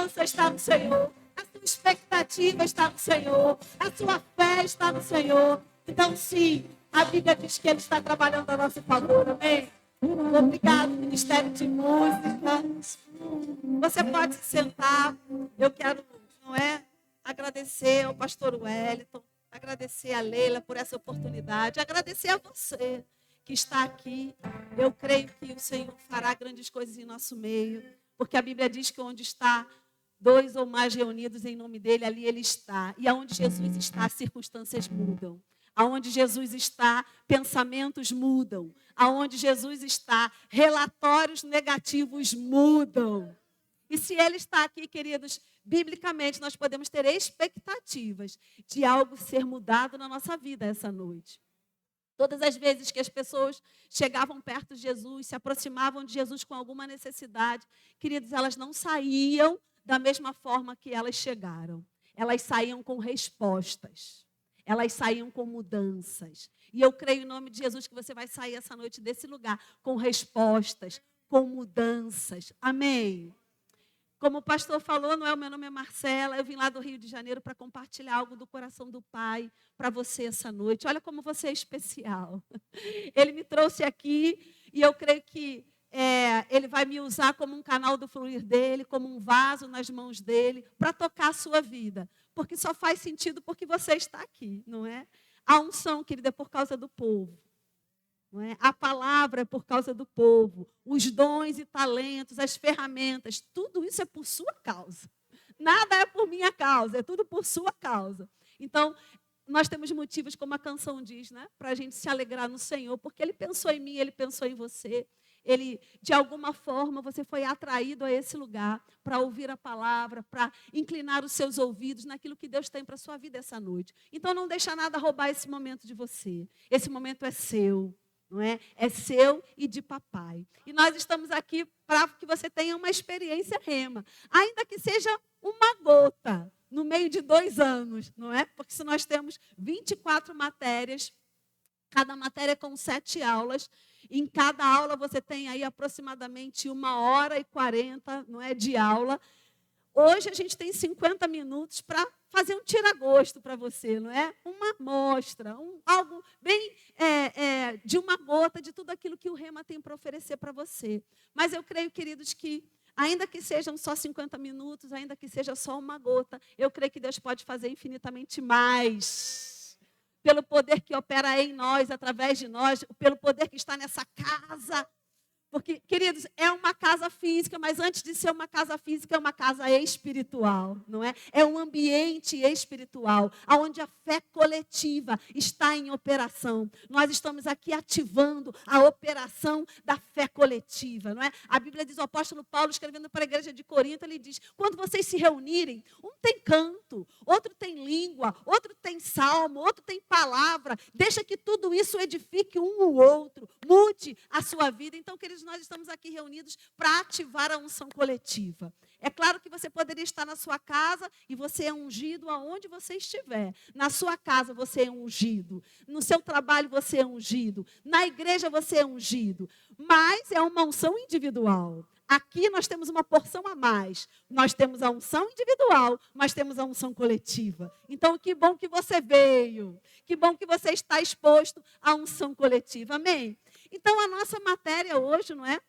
esperança está no Senhor. A sua expectativa está no Senhor. A sua fé está no Senhor. Então, sim, a Bíblia diz que Ele está trabalhando a nosso favor. Amém? Obrigado, Ministério de Música. Você pode se sentar. Eu quero, não é, agradecer ao pastor Wellington, agradecer a Leila por essa oportunidade, agradecer a você que está aqui. Eu creio que o Senhor fará grandes coisas em nosso meio, porque a Bíblia diz que onde está 2 ou mais reunidos em nome dele, ali ele está. E aonde Jesus está, as circunstâncias mudam. Aonde Jesus está, pensamentos mudam. Aonde Jesus está, relatórios negativos mudam. E se ele está aqui, queridos, biblicamente, nós podemos ter expectativas de algo ser mudado na nossa vida essa noite. Todas as vezes que as pessoas chegavam perto de Jesus, se aproximavam de Jesus com alguma necessidade, queridos, elas não saíam da mesma forma que elas chegaram. Elas saíam com respostas. Elas saíam com mudanças. E eu creio em nome de Jesus que você vai sair essa noite desse lugar com respostas, com mudanças. Amém? Como o pastor falou, não é, o meu nome é Marcela, eu vim lá do Rio de Janeiro para compartilhar algo do coração do Pai para você essa noite. Olha como você é especial. Ele me trouxe aqui e eu creio que Ele vai me usar como um canal do fluir dele, como um vaso nas mãos dele, para tocar a sua vida. Porque só faz sentido porque você está aqui, não é? A unção, querida, é por causa do povo. Não é? A palavra é por causa do povo. Os dons e talentos, as ferramentas, tudo isso é por sua causa. Nada é por minha causa, é tudo por sua causa. Então, nós temos motivos, como a canção diz, né? Para a gente se alegrar no Senhor, porque Ele pensou em mim, Ele pensou em você. Ele, de alguma forma, você foi atraído a esse lugar para ouvir a palavra, para inclinar os seus ouvidos naquilo que Deus tem para a sua vida essa noite. Então, não deixa nada roubar esse momento de você. Esse momento é seu, não é? É seu e de papai. E nós estamos aqui para que você tenha uma experiência rema, ainda que seja uma gota no meio de 2 anos, não é? Porque se nós temos 24 matérias, cada matéria com 7 aulas, em cada aula você tem aí aproximadamente 1h40, não é, de aula. Hoje a gente tem 50 minutos para fazer um tira-gosto para você, não é? Uma amostra, algo bem de uma gota de tudo aquilo que o Rema tem para oferecer para você. Mas eu creio, queridos, que ainda que sejam só 50 minutos, ainda que seja só uma gota, eu creio que Deus pode fazer infinitamente mais. Pelo poder que opera em nós, através de nós, pelo poder que está nessa casa. Porque, queridos, é uma casa física, mas antes de ser uma casa física, é uma casa espiritual, não é? É um ambiente espiritual, onde a fé coletiva está em operação. Nós estamos aqui ativando a operação da fé coletiva, não é? A Bíblia diz, o apóstolo Paulo, escrevendo para a igreja de Corinto, ele diz, quando vocês se reunirem, um tem canto, outro tem língua, outro tem salmo, outro tem palavra, deixa que tudo isso edifique um o outro, mude a sua vida. Então, queridos, nós estamos aqui reunidos para ativar a unção coletiva. É claro que você poderia estar na sua casa e você é ungido aonde você estiver. Na sua casa você é ungido. No seu trabalho você é ungido. Na igreja você é ungido. Mas é uma unção individual. Aqui nós temos uma porção a mais. Nós temos a unção individual, mas temos a unção coletiva. Então, que bom que você veio. Que bom que você está exposto à unção coletiva. Amém? Então, a nossa matéria hoje, não é?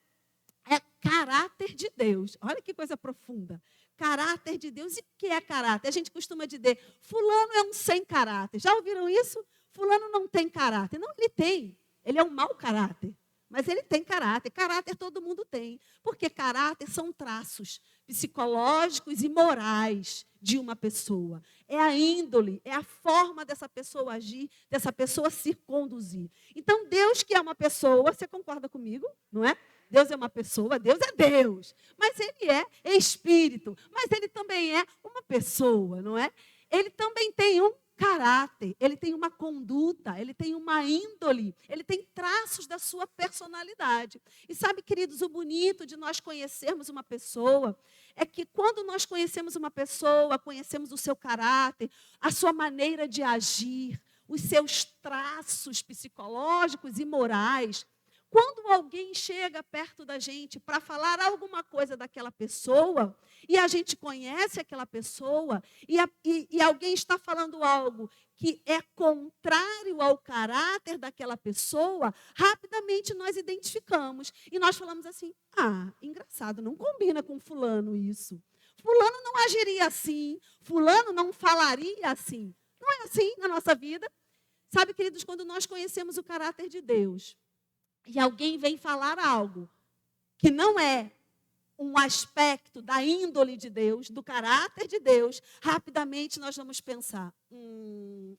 É caráter de Deus. Olha que coisa profunda. Caráter de Deus. E o que é caráter? A gente costuma dizer, fulano é um sem caráter. Já ouviram isso? Fulano não tem caráter. Não, ele tem. Ele é um mau caráter. Mas ele tem caráter. Caráter todo mundo tem. Porque caráter são traços psicológicos e morais de uma pessoa. É a índole, é a forma dessa pessoa agir, dessa pessoa se conduzir. Então, Deus que é uma pessoa, você concorda comigo? Não é? Deus é uma pessoa, Deus é Deus. Mas Ele é espírito. Mas Ele também é uma pessoa, não é? Ele também tem um caráter, ele tem uma conduta, ele tem uma índole, ele tem traços da sua personalidade. E sabe, queridos, o bonito de nós conhecermos uma pessoa é que quando nós conhecemos uma pessoa, conhecemos o seu caráter, a sua maneira de agir, os seus traços psicológicos e morais, quando alguém chega perto da gente para falar alguma coisa daquela pessoa, e a gente conhece aquela pessoa, e alguém está falando algo que é contrário ao caráter daquela pessoa, rapidamente nós identificamos. E nós falamos assim, engraçado, não combina com fulano isso. Fulano não agiria assim, fulano não falaria assim. Não é assim na nossa vida? Sabe, queridos, quando nós conhecemos o caráter de Deus, e alguém vem falar algo que não é um aspecto da índole de Deus, do caráter de Deus, rapidamente nós vamos pensar,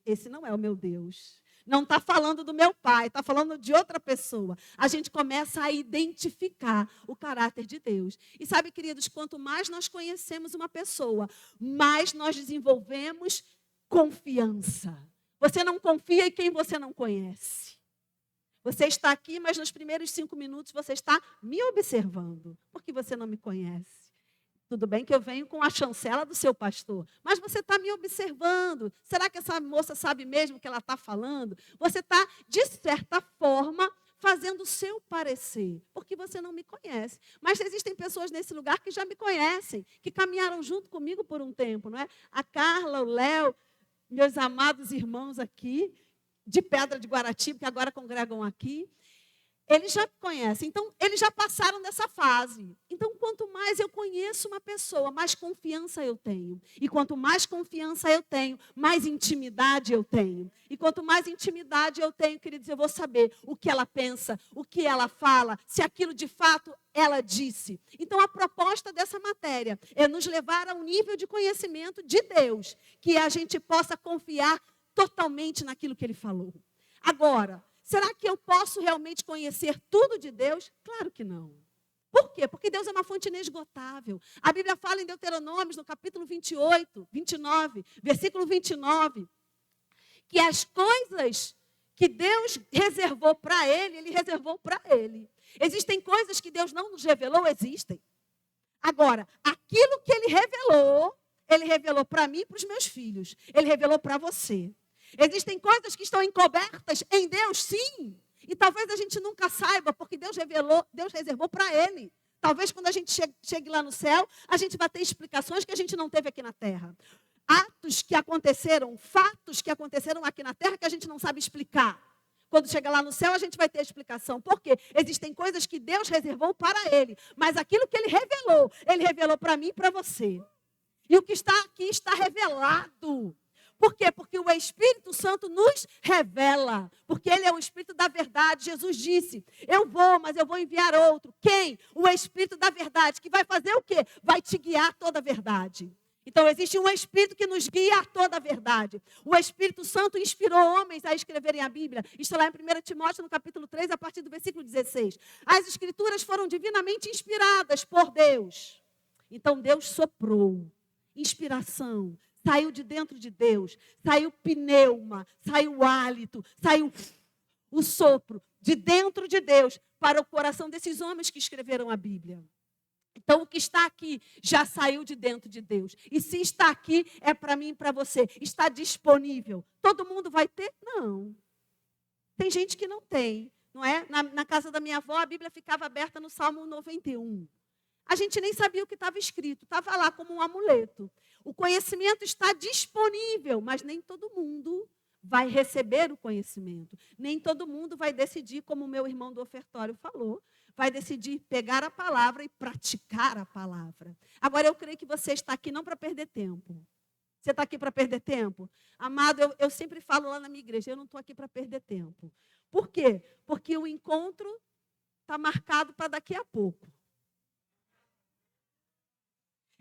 esse não é o meu Deus. Não está falando do meu pai, está falando de outra pessoa. A gente começa a identificar o caráter de Deus. E sabe, queridos, quanto mais nós conhecemos uma pessoa, mais nós desenvolvemos confiança. Você não confia em quem você não conhece. Você está aqui, mas nos primeiros 5 minutos você está me observando, porque você não me conhece. Tudo bem que eu venho com a chancela do seu pastor, mas você está me observando. Será que essa moça sabe mesmo o que ela está falando? Você está, de certa forma, fazendo o seu parecer, porque você não me conhece. Mas existem pessoas nesse lugar que já me conhecem, que caminharam junto comigo por um tempo, não é? A Carla, o Léo, meus amados irmãos aqui, de Pedra de Guaratiba, que agora congregam aqui, eles já conhecem, então eles já passaram dessa fase. Então, quanto mais eu conheço uma pessoa, mais confiança eu tenho. E quanto mais confiança eu tenho, mais intimidade eu tenho. E quanto mais intimidade eu tenho, queridos, eu vou saber o que ela pensa, o que ela fala, se aquilo de fato ela disse. Então, a proposta dessa matéria é nos levar a um nível de conhecimento de Deus, que a gente possa confiar totalmente naquilo que Ele falou. Agora, será que eu posso realmente conhecer tudo de Deus? Claro que não. Por quê? Porque Deus é uma fonte inesgotável. A Bíblia fala em Deuteronômio, no capítulo 29, versículo 29, que as coisas que Deus reservou para Ele, Ele reservou para Ele. Existem coisas que Deus não nos revelou? Existem. Agora, aquilo que Ele revelou para mim e para os meus filhos. Ele revelou para você. Existem coisas que estão encobertas em Deus, sim. E talvez a gente nunca saiba, porque Deus reservou para Ele. Talvez quando a gente chegue lá no céu, a gente vai ter explicações que a gente não teve aqui na terra. Fatos que aconteceram aqui na terra que a gente não sabe explicar. Quando chegar lá no céu, a gente vai ter explicação. Por quê? Existem coisas que Deus reservou para Ele. Mas aquilo que Ele revelou para mim e para você. E o que está aqui está revelado. Por quê? Porque o Espírito Santo nos revela. Porque Ele é o Espírito da verdade. Jesus disse, eu vou, mas eu vou enviar outro. Quem? O Espírito da verdade. Que vai fazer o quê? Vai te guiar a toda a verdade. Então, existe um Espírito que nos guia a toda a verdade. O Espírito Santo inspirou homens a escreverem a Bíblia. Está lá em 1 Timóteo, no capítulo 3, a partir do versículo 16. As Escrituras foram divinamente inspiradas por Deus. Então, Deus soprou. Inspiração. Saiu de dentro de Deus, saiu pneuma, saiu hálito, saiu o sopro de dentro de Deus para o coração desses homens que escreveram a Bíblia. Então, o que está aqui já saiu de dentro de Deus. E se está aqui, é para mim e para você. Está disponível. Todo mundo vai ter? Não. Tem gente que não tem, não é? Na casa da minha avó, a Bíblia ficava aberta no Salmo 91. A gente nem sabia o que estava escrito, estava lá como um amuleto. O conhecimento está disponível, mas nem todo mundo vai receber o conhecimento. Nem todo mundo vai decidir, como o meu irmão do ofertório falou, vai decidir pegar a palavra e praticar a palavra. Agora, eu creio que você está aqui não para perder tempo. Você está aqui para perder tempo? Amado, eu sempre falo lá na minha igreja, eu não estou aqui para perder tempo. Por quê? Porque o encontro está marcado para daqui a pouco.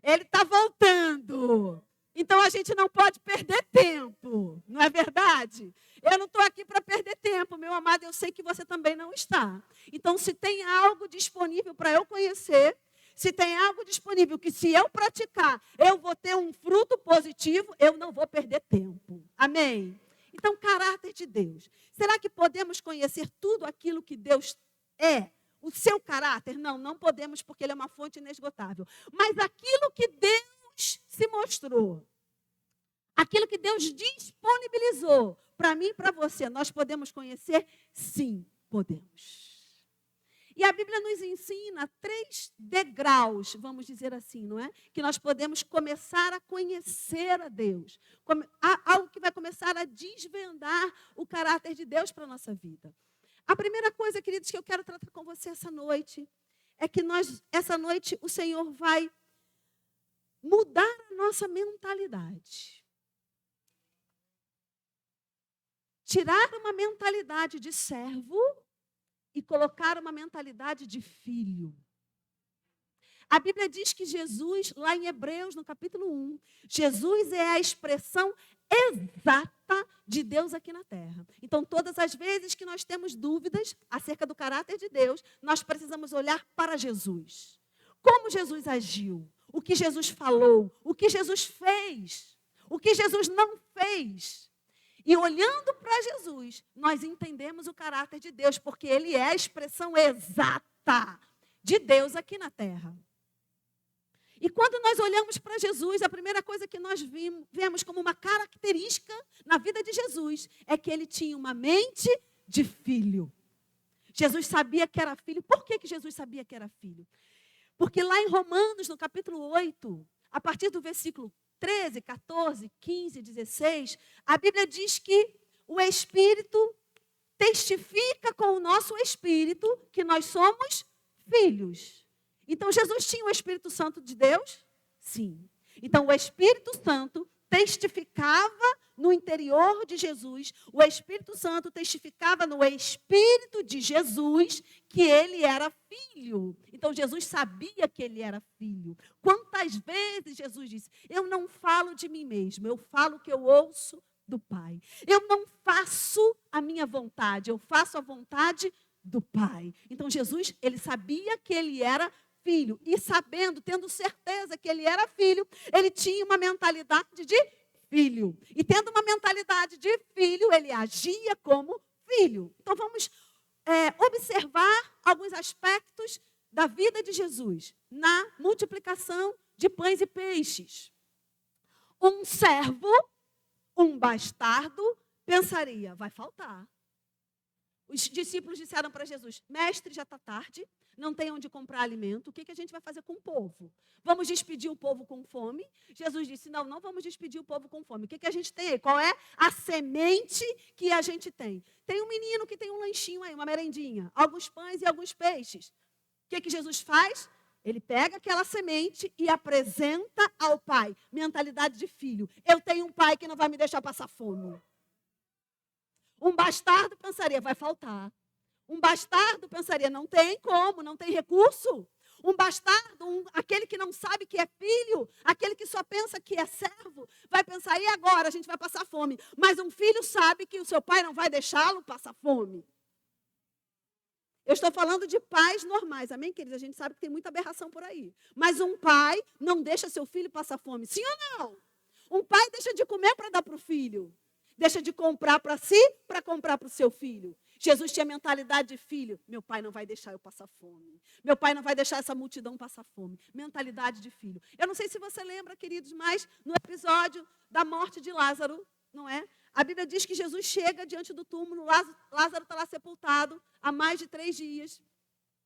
Ele está voltando. Então, a gente não pode perder tempo. Não é verdade? Eu não estou aqui para perder tempo, meu amado. Eu sei que você também não está. Então, se tem algo disponível para eu conhecer, se tem algo disponível que se eu praticar, eu vou ter um fruto positivo, eu não vou perder tempo. Amém? Então, caráter de Deus. Será que podemos conhecer tudo aquilo que Deus é? O seu caráter? Não, não podemos, porque Ele é uma fonte inesgotável. Mas aquilo que Deus se mostrou, aquilo que Deus disponibilizou para mim e para você, nós podemos conhecer? Sim, podemos. E a Bíblia nos ensina 3 degraus, vamos dizer assim, não é? Que nós podemos começar a conhecer a Deus. Algo que vai começar a desvendar o caráter de Deus para a nossa vida. A primeira coisa, queridos, que eu quero tratar com você essa noite, é que essa noite, o Senhor vai mudar a nossa mentalidade. Tirar uma mentalidade de servo e colocar uma mentalidade de filho. A Bíblia diz que Jesus, lá em Hebreus, no capítulo 1, Jesus é a expressão exata de Deus aqui na terra. Então, todas as vezes que nós temos dúvidas acerca do caráter de Deus, nós precisamos olhar para Jesus. Como Jesus agiu, o que Jesus falou, o que Jesus fez, o que Jesus não fez. E olhando para Jesus, nós entendemos o caráter de Deus, porque Ele é a expressão exata de Deus aqui na terra. E quando nós olhamos para Jesus, a primeira coisa que nós vemos como uma característica na vida de Jesus é que Ele tinha uma mente de filho. Jesus sabia que era filho. Por que Jesus sabia que era filho? Porque lá em Romanos, no capítulo 8, a partir do versículo 13, 14, 15, 16, a Bíblia diz que o Espírito testifica com o nosso Espírito que nós somos filhos. Então, Jesus tinha o Espírito Santo de Deus? Sim. Então, o Espírito Santo testificava no interior de Jesus, o Espírito Santo testificava no Espírito de Jesus que ele era filho. Então, Jesus sabia que ele era filho. Quantas vezes Jesus disse, eu não falo de mim mesmo, eu falo o que eu ouço do Pai. Eu não faço a minha vontade, eu faço a vontade do Pai. Então, Jesus, ele sabia que ele era filho. E sabendo, tendo certeza que ele era filho, ele tinha uma mentalidade de filho. E tendo uma mentalidade de filho, ele agia como filho. Então, vamos observar alguns aspectos da vida de Jesus na multiplicação de pães e peixes. Um servo, um bastardo, pensaria, vai faltar. Os discípulos disseram para Jesus, mestre, já está tarde, não tem onde comprar alimento, o que a gente vai fazer com o povo? Vamos despedir o povo com fome? Jesus disse, não vamos despedir o povo com fome. O que a gente tem aí? Qual é a semente que a gente tem? Tem um menino que tem um lanchinho aí, uma merendinha, alguns pães e alguns peixes. O que Jesus faz? Ele pega aquela semente e apresenta ao pai. Mentalidade de filho. Eu tenho um pai que não vai me deixar passar fome. Um bastardo pensaria, vai faltar. Um bastardo pensaria, não tem como, não tem recurso. Um bastardo, aquele que não sabe que é filho, aquele que só pensa que é servo, vai pensar, e agora a gente vai passar fome. Mas um filho sabe que o seu pai não vai deixá-lo passar fome. Eu estou falando de pais normais, amém, queridos? A gente sabe que tem muita aberração por aí. Mas um pai não deixa seu filho passar fome, sim ou não? Um pai deixa de comer para dar para o filho. Deixa de comprar para si, para comprar para o seu filho. Jesus tinha mentalidade de filho. Meu pai não vai deixar eu passar fome. Meu pai não vai deixar essa multidão passar fome. Mentalidade de filho. Eu não sei se você lembra, queridos, mas no episódio da morte de Lázaro, não é? A Bíblia diz que Jesus chega diante do túmulo, Lázaro está lá sepultado há mais de 3 dias.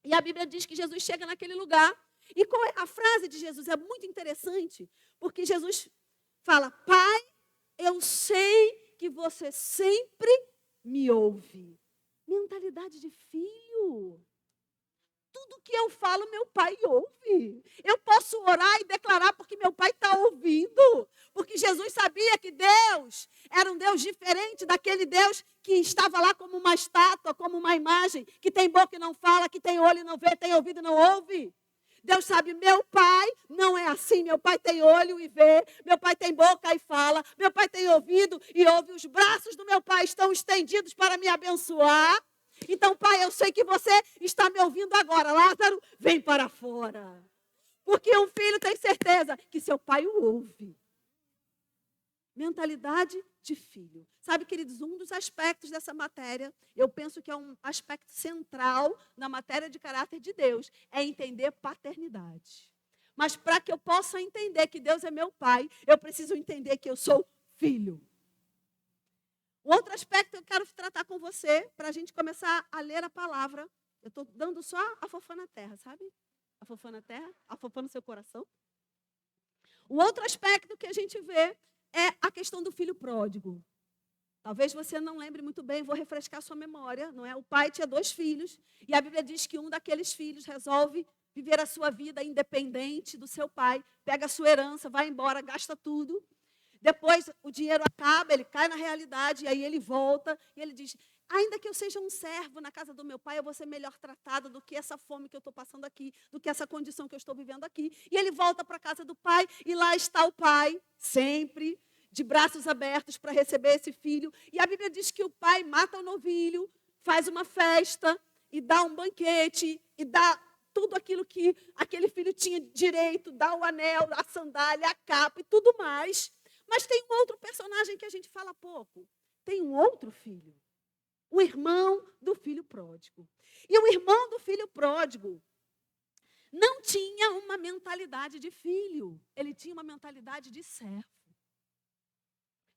E a Bíblia diz que Jesus chega naquele lugar. E qual é a frase de Jesus? É muito interessante, porque Jesus fala, Pai, eu sei que você sempre me ouve. Mentalidade de filho. Tudo que eu falo, meu pai ouve. Eu posso orar e declarar porque meu pai está ouvindo. Porque Jesus sabia que Deus era um Deus diferente daquele Deus que estava lá como uma estátua, como uma imagem, que tem boca e não fala, que tem olho e não vê, tem ouvido e não ouve. Deus sabe, meu pai não é assim, meu pai tem olho e vê, meu pai tem boca e fala, meu pai tem ouvido e ouve, os braços do meu pai estão estendidos para me abençoar. Então, pai, eu sei que você está me ouvindo agora, Lázaro, vem para fora. Porque um filho tem certeza que seu pai o ouve. Mentalidade de filho. Sabe, queridos, um dos aspectos dessa matéria, eu penso que é um aspecto central na matéria de caráter de Deus, é entender paternidade. Mas para que eu possa entender que Deus é meu pai, eu preciso entender que eu sou filho. Um outro aspecto que eu quero tratar com você, para a gente começar a ler a palavra, Eu estou dando só a fofã na terra, sabe? A fofã na terra, a fofã no seu coração. O outro aspecto que a gente vê é a questão do filho pródigo. Talvez você não lembre muito bem, vou refrescar sua memória, não é? O pai tinha 2 filhos, e a Bíblia diz que um daqueles filhos resolve viver a sua vida independente do seu pai, pega a sua herança, vai embora, gasta tudo. Depois o dinheiro acaba, ele cai na realidade, e aí ele volta, e ele diz, ainda que eu seja um servo na casa do meu pai, eu vou ser melhor tratado do que essa fome que eu estou passando aqui, do que essa condição que eu estou vivendo aqui. E ele volta para a casa do pai, e lá está o pai, sempre de braços abertos para receber esse filho. E a Bíblia diz que o pai mata o novilho, faz uma festa, e dá um banquete, e dá tudo aquilo que aquele filho tinha direito, dá o anel, a sandália, a capa e tudo mais. Mas tem um outro personagem que a gente fala pouco. Tem um outro filho. O irmão do filho pródigo. E o irmão do filho pródigo não tinha uma mentalidade de filho. Ele tinha uma mentalidade de servo.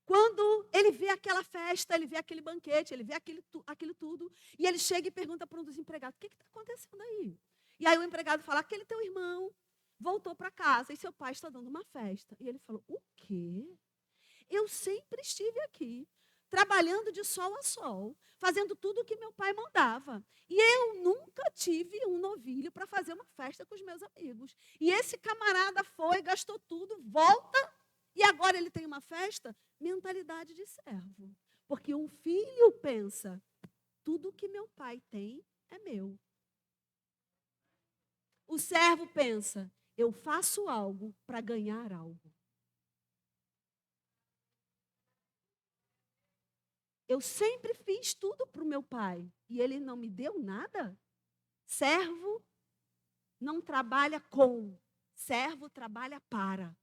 Quando ele vê aquela festa, ele vê aquele banquete, ele vê aquilo tudo, e ele chega e pergunta para um dos empregados, o que está acontecendo aí? E aí o empregado fala, aquele teu irmão voltou para casa e seu pai está dando uma festa. E ele falou, o quê? Eu sempre estive aqui, trabalhando de sol a sol, fazendo tudo o que meu pai mandava. E eu nunca tive um novilho para fazer uma festa com os meus amigos. E esse camarada foi, gastou tudo, volta, e agora ele tem uma festa? Mentalidade de servo. Porque um filho pensa, tudo que meu pai tem é meu. O servo pensa, eu faço algo para ganhar algo. Eu sempre fiz tudo para o meu pai e ele não me deu nada. Servo não trabalha com, servo trabalha para.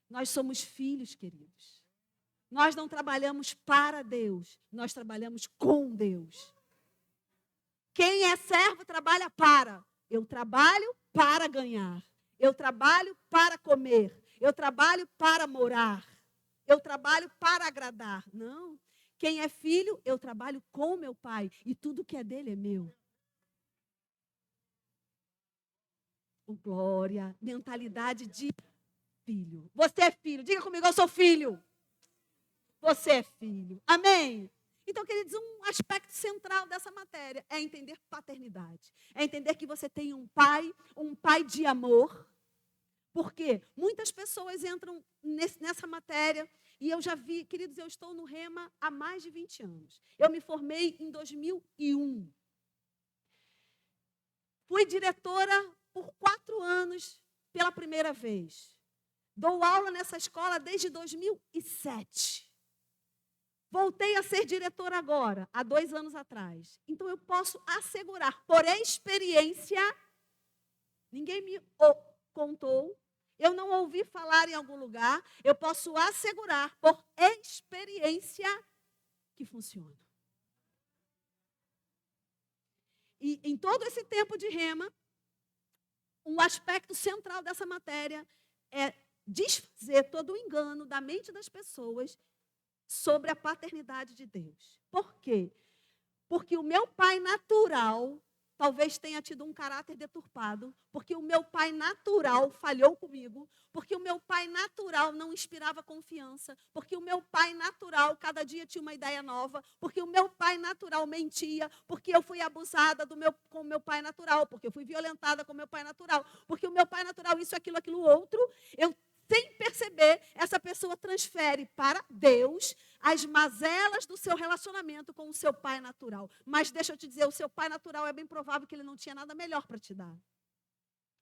Nós somos filhos, queridos. Nós não trabalhamos para Deus, nós trabalhamos com Deus. Quem é servo trabalha para. Eu trabalho para ganhar. Eu trabalho para comer. Eu trabalho para morar. Eu trabalho para agradar. Não. Quem é filho, eu trabalho com meu pai. E tudo que é dele é meu. Oh, glória. Mentalidade de filho. Você é filho. Diga comigo, eu sou filho. Você é filho. Amém? Então, queridos, um aspecto central dessa matéria é entender paternidade. É entender que você tem um pai de amor. Porque muitas pessoas entram nessa matéria e eu já vi, queridos, eu estou no Rema há mais de 20 anos. Eu me formei em 2001. Fui diretora por 4 anos pela primeira vez. Dou aula nessa escola desde 2007. Voltei a ser diretora agora, há 2 anos atrás. Então, eu posso assegurar, por experiência, ninguém me contou, eu não ouvi falar em algum lugar, eu posso assegurar, por experiência, que funciona. E em todo esse tempo de Rema, um aspecto central dessa matéria é desfazer todo o engano da mente das pessoas sobre a paternidade de Deus. Por quê? Porque o meu pai natural talvez tenha tido um caráter deturpado, porque o meu pai natural falhou comigo, porque o meu pai natural não inspirava confiança, porque o meu pai natural cada dia tinha uma ideia nova, porque o meu pai natural mentia, porque eu fui abusada com o meu pai natural, porque eu fui violentada com o meu pai natural, porque o meu pai natural isso, aquilo, outro, sem perceber, essa pessoa transfere para Deus as mazelas do seu relacionamento com o seu pai natural. Mas deixa eu te dizer, o seu pai natural é bem provável que ele não tinha nada melhor para te dar.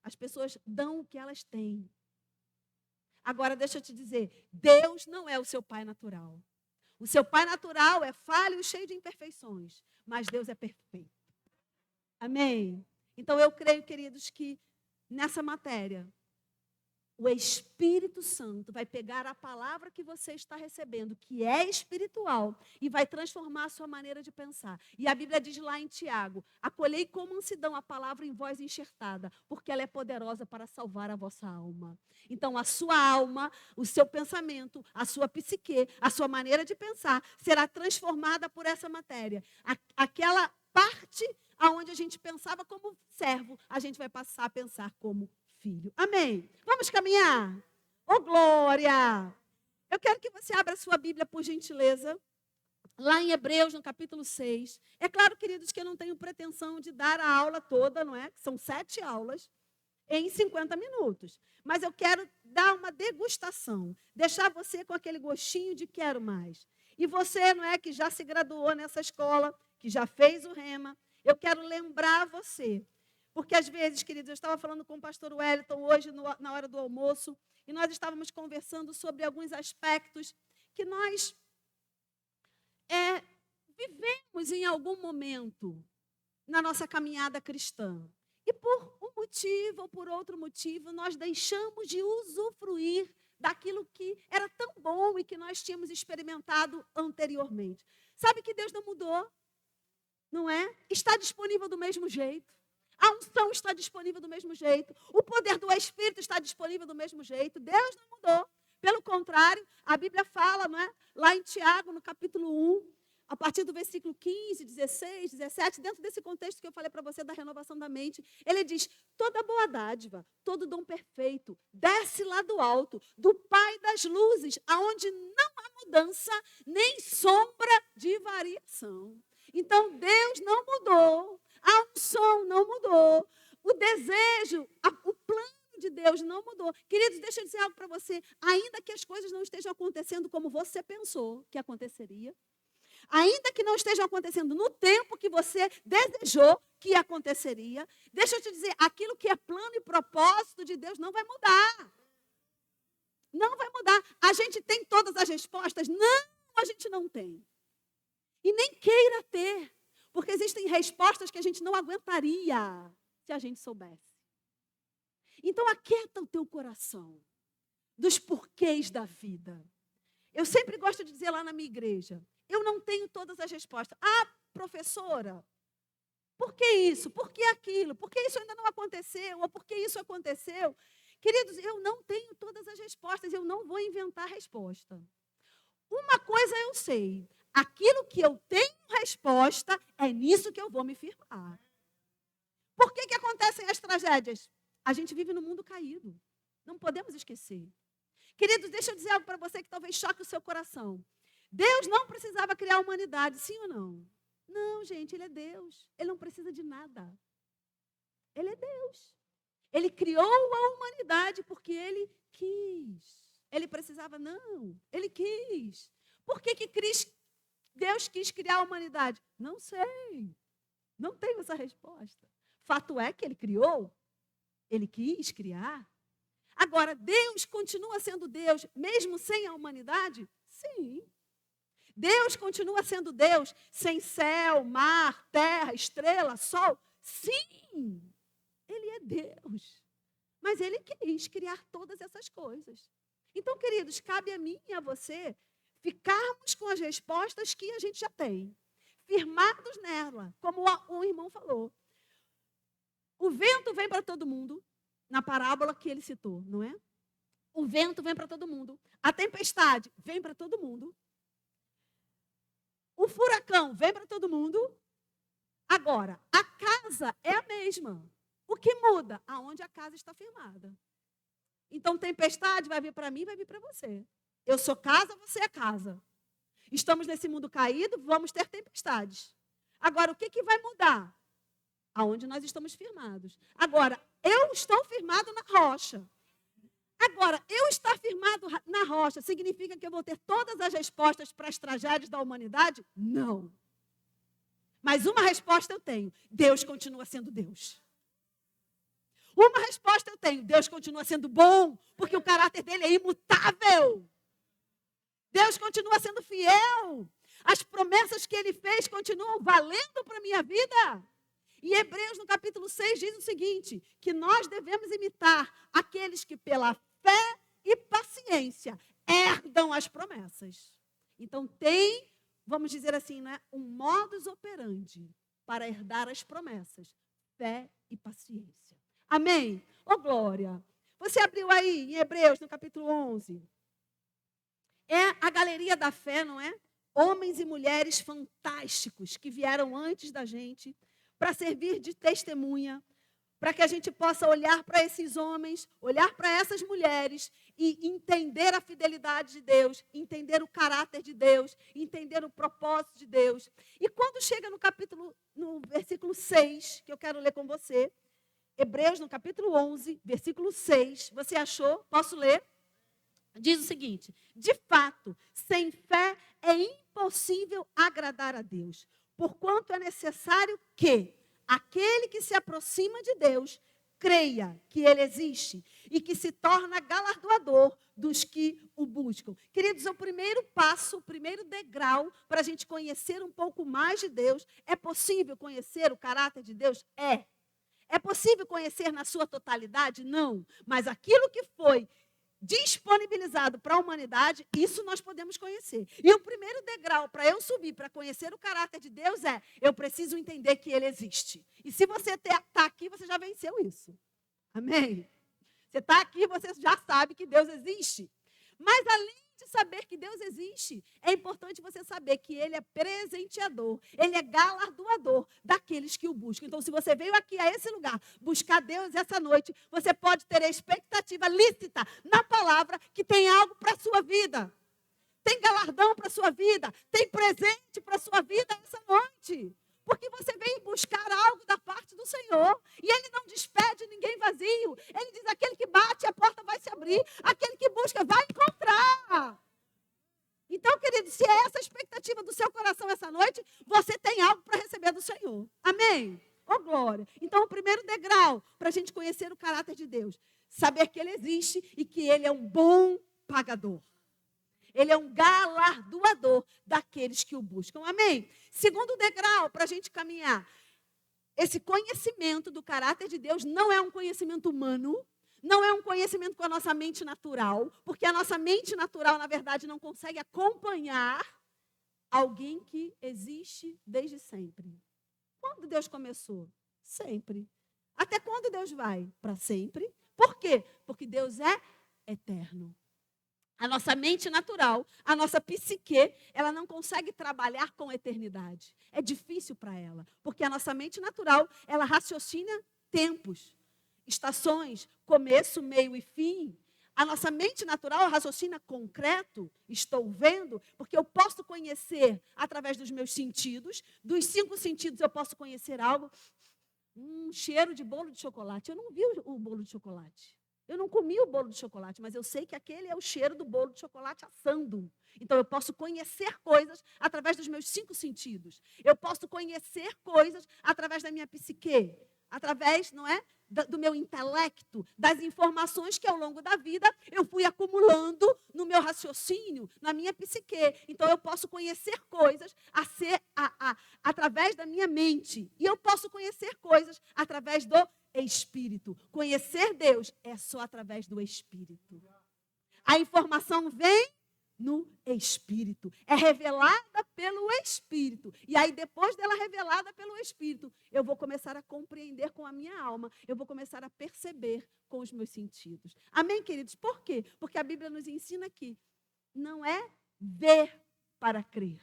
As pessoas dão o que elas têm. Agora, deixa eu te dizer, Deus não é o seu pai natural. O seu pai natural é falho e cheio de imperfeições, mas Deus é perfeito. Amém? Então, eu creio, queridos, que nessa matéria, o Espírito Santo vai pegar a palavra que você está recebendo, que é espiritual, e vai transformar a sua maneira de pensar. E a Bíblia diz lá em Tiago, acolhei com mansidão a palavra em voz enxertada, porque ela é poderosa para salvar a vossa alma. Então, a sua alma, o seu pensamento, a sua psique, a sua maneira de pensar, será transformada por essa matéria. Aquela parte aonde a gente pensava como servo, a gente vai passar a pensar como filho. Amém? Vamos caminhar? Ô, glória! Eu quero que você abra a sua Bíblia, por gentileza, lá em Hebreus, no capítulo 6. É claro, queridos, que eu não tenho pretensão de dar a aula toda, não é? São 7 aulas em 50 minutos. Mas eu quero dar uma degustação, deixar você com aquele gostinho de quero mais. E você, não é, que já se graduou nessa escola, que já fez o Rema, eu quero lembrar você. Porque às vezes, queridos, eu estava falando com o pastor Wellington hoje, na hora do almoço, e nós estávamos conversando sobre alguns aspectos que nós vivemos em algum momento na nossa caminhada cristã. E por um motivo ou por outro motivo, nós deixamos de usufruir daquilo que era tão bom e que nós tínhamos experimentado anteriormente. Sabe que Deus não mudou, não é? Está disponível do mesmo jeito. A unção está disponível do mesmo jeito. O poder do Espírito está disponível do mesmo jeito. Deus não mudou. Pelo contrário, a Bíblia fala, não é? Lá em Tiago, no capítulo 1, a partir do versículo 15, 16, 17, dentro desse contexto que eu falei para você da renovação da mente, ele diz: toda boa dádiva, todo dom perfeito, desce lá do alto, do Pai das luzes, aonde não há mudança, nem sombra de variação. Então, Deus não mudou, a unção não mudou, o desejo, o plano de Deus não mudou. Queridos, deixa eu dizer algo para você. Ainda que as coisas não estejam acontecendo como você pensou que aconteceria, ainda que não estejam acontecendo no tempo que você desejou que aconteceria, deixa eu te dizer, aquilo que é plano e propósito de Deus não vai mudar. Não vai mudar. A gente tem todas as respostas? Não, a gente não tem. E nem queira ter, porque existem respostas que a gente não aguentaria se a gente soubesse. Então, aquieta o teu coração dos porquês da vida. Eu sempre gosto de dizer lá na minha igreja, eu não tenho todas as respostas. Ah, professora, por que isso? Por que aquilo? Por que isso ainda não aconteceu? Ou por que isso aconteceu? Queridos, eu não tenho todas as respostas, eu não vou inventar resposta. Uma coisa eu sei, aquilo que eu tenho resposta, é nisso que eu vou me firmar. Por que acontecem as tragédias? A gente vive num mundo caído, não podemos esquecer. Queridos, deixa eu dizer algo para você que talvez choque o seu coração. Deus não precisava criar a humanidade, sim ou não? Não, gente, Ele é Deus. Ele não precisa de nada. Ele é Deus. Ele criou a humanidade porque Ele quis. Ele precisava? Não. Ele quis. Por que Deus quis criar a humanidade? Não sei. Não tenho essa resposta. Fato é que Ele criou. Ele quis criar. Agora, Deus continua sendo Deus, mesmo sem a humanidade? Sim. Deus continua sendo Deus, sem céu, mar, terra, estrela, sol? Sim. Ele é Deus. Mas Ele quis criar todas essas coisas. Então, queridos, cabe a mim e a você ficarmos com as respostas que a gente já tem. Firmados nela, como o irmão falou. O vento vem para todo mundo, na parábola que ele citou, não é? O vento vem para todo mundo. A tempestade vem para todo mundo. O furacão vem para todo mundo. Agora, a casa é a mesma. O que muda? Aonde a casa está firmada. Então, tempestade vai vir para mim, vai vir para você. Eu sou casa, você é casa. Estamos nesse mundo caído, vamos ter tempestades. Agora, o que vai mudar? Aonde nós estamos firmados. Agora, eu estou firmado na rocha. Agora, eu estar firmado na rocha significa que eu vou ter todas as respostas para as tragédias da humanidade? Não. Mas uma resposta eu tenho. Deus continua sendo Deus. Uma resposta eu tenho. Deus continua sendo bom, porque o caráter dele é imutável. Deus continua sendo fiel. As promessas que ele fez continuam valendo para a minha vida. E Hebreus, no capítulo 6, diz o seguinte, que nós devemos imitar aqueles que pela fé e paciência herdam as promessas. Então tem, vamos dizer assim, né, um modus operandi para herdar as promessas. Fé e paciência. Amém? Ô, glória! Você abriu aí em Hebreus, no capítulo 11. É a galeria da fé, não é? Homens e mulheres fantásticos que vieram antes da gente para servir de testemunha, para que a gente possa olhar para esses homens, olhar para essas mulheres e entender a fidelidade de Deus, entender o caráter de Deus, entender o propósito de Deus. E quando chega no versículo 6, que eu quero ler com você, Hebreus, no capítulo 11, versículo 6, você achou? Posso ler? Diz o seguinte: de fato, sem fé é impossível agradar a Deus, porquanto é necessário que aquele que se aproxima de Deus creia que Ele existe e que se torna galardoador dos que o buscam. Queridos, o primeiro passo, o primeiro degrau para a gente conhecer um pouco mais de Deus. É possível conhecer o caráter de Deus? É. É possível conhecer na sua totalidade? Não. Mas aquilo que foi disponibilizado para a humanidade, isso nós podemos conhecer. E o primeiro degrau para eu subir, para conhecer o caráter de Deus é, eu preciso entender que Ele existe. E se você está aqui, você já venceu isso. Amém? Você está aqui, você já sabe que Deus existe. Mas além de saber que Deus existe, é importante você saber que Ele é presenteador, Ele é galardoador daqueles que o buscam. Então, se você veio aqui a esse lugar buscar Deus essa noite, você pode ter a expectativa lícita na palavra que tem algo para a sua vida. Tem galardão para a sua vida, tem presente para a sua vida essa noite. Porque você veio buscar algo da parte do Senhor. E Ele não despede ninguém vazio. Ele diz, aquele que bate, a porta vai se abrir. Aquele que busca, vai encontrar. Então, querido, se é essa a expectativa do seu coração essa noite, você tem algo para receber do Senhor. Amém? Oh, glória. Então, o primeiro degrau para a gente conhecer o caráter de Deus, saber que Ele existe e que Ele é um bom pagador. Ele é um galardoador daqueles que o buscam. Amém? Segundo degrau para a gente caminhar. Esse conhecimento do caráter de Deus não é um conhecimento humano, não é um conhecimento com a nossa mente natural, porque a nossa mente natural, na verdade, não consegue acompanhar alguém que existe desde sempre. Quando Deus começou? Sempre. Até quando Deus vai? Para sempre. Por quê? Porque Deus é eterno. A nossa mente natural, a nossa psique, ela não consegue trabalhar com eternidade. É difícil para ela, porque a nossa mente natural, ela raciocina tempos, estações, começo, meio e fim. A nossa mente natural raciocina concreto, estou vendo, porque eu posso conhecer através dos meus sentidos. Dos 5 sentidos eu posso conhecer algo. Cheiro de bolo de chocolate. Eu não vi o bolo de chocolate. Eu não comi o bolo de chocolate, mas eu sei que aquele é o cheiro do bolo de chocolate assando. Então, eu posso conhecer coisas através dos meus 5 sentidos. Eu posso conhecer coisas através da minha psique, através, não é, do meu intelecto, das informações que ao longo da vida eu fui acumulando no meu raciocínio, na minha psique. Então, eu posso conhecer coisas através da minha mente. E eu posso conhecer coisas através do Espírito. Conhecer Deus é só através do Espírito. A informação vem no Espírito. É revelada pelo Espírito. E aí, depois dela revelada pelo Espírito, eu vou começar a compreender com a minha alma. Eu vou começar a perceber com os meus sentidos. Amém, queridos? Por quê? Porque a Bíblia nos ensina que não é ver para crer,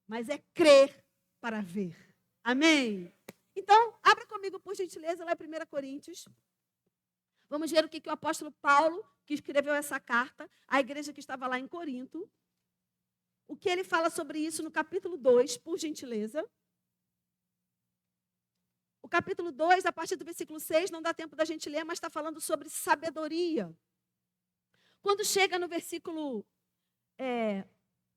mas é crer para ver. Amém? Então, abra comigo, por gentileza, lá em 1 Coríntios. Vamos ver o que o apóstolo Paulo, que escreveu essa carta, à igreja que estava lá em Corinto, o que ele fala sobre isso no capítulo 2, por gentileza. O capítulo 2, a partir do versículo 6, não dá tempo da gente ler, mas está falando sobre sabedoria. Quando chega no versículo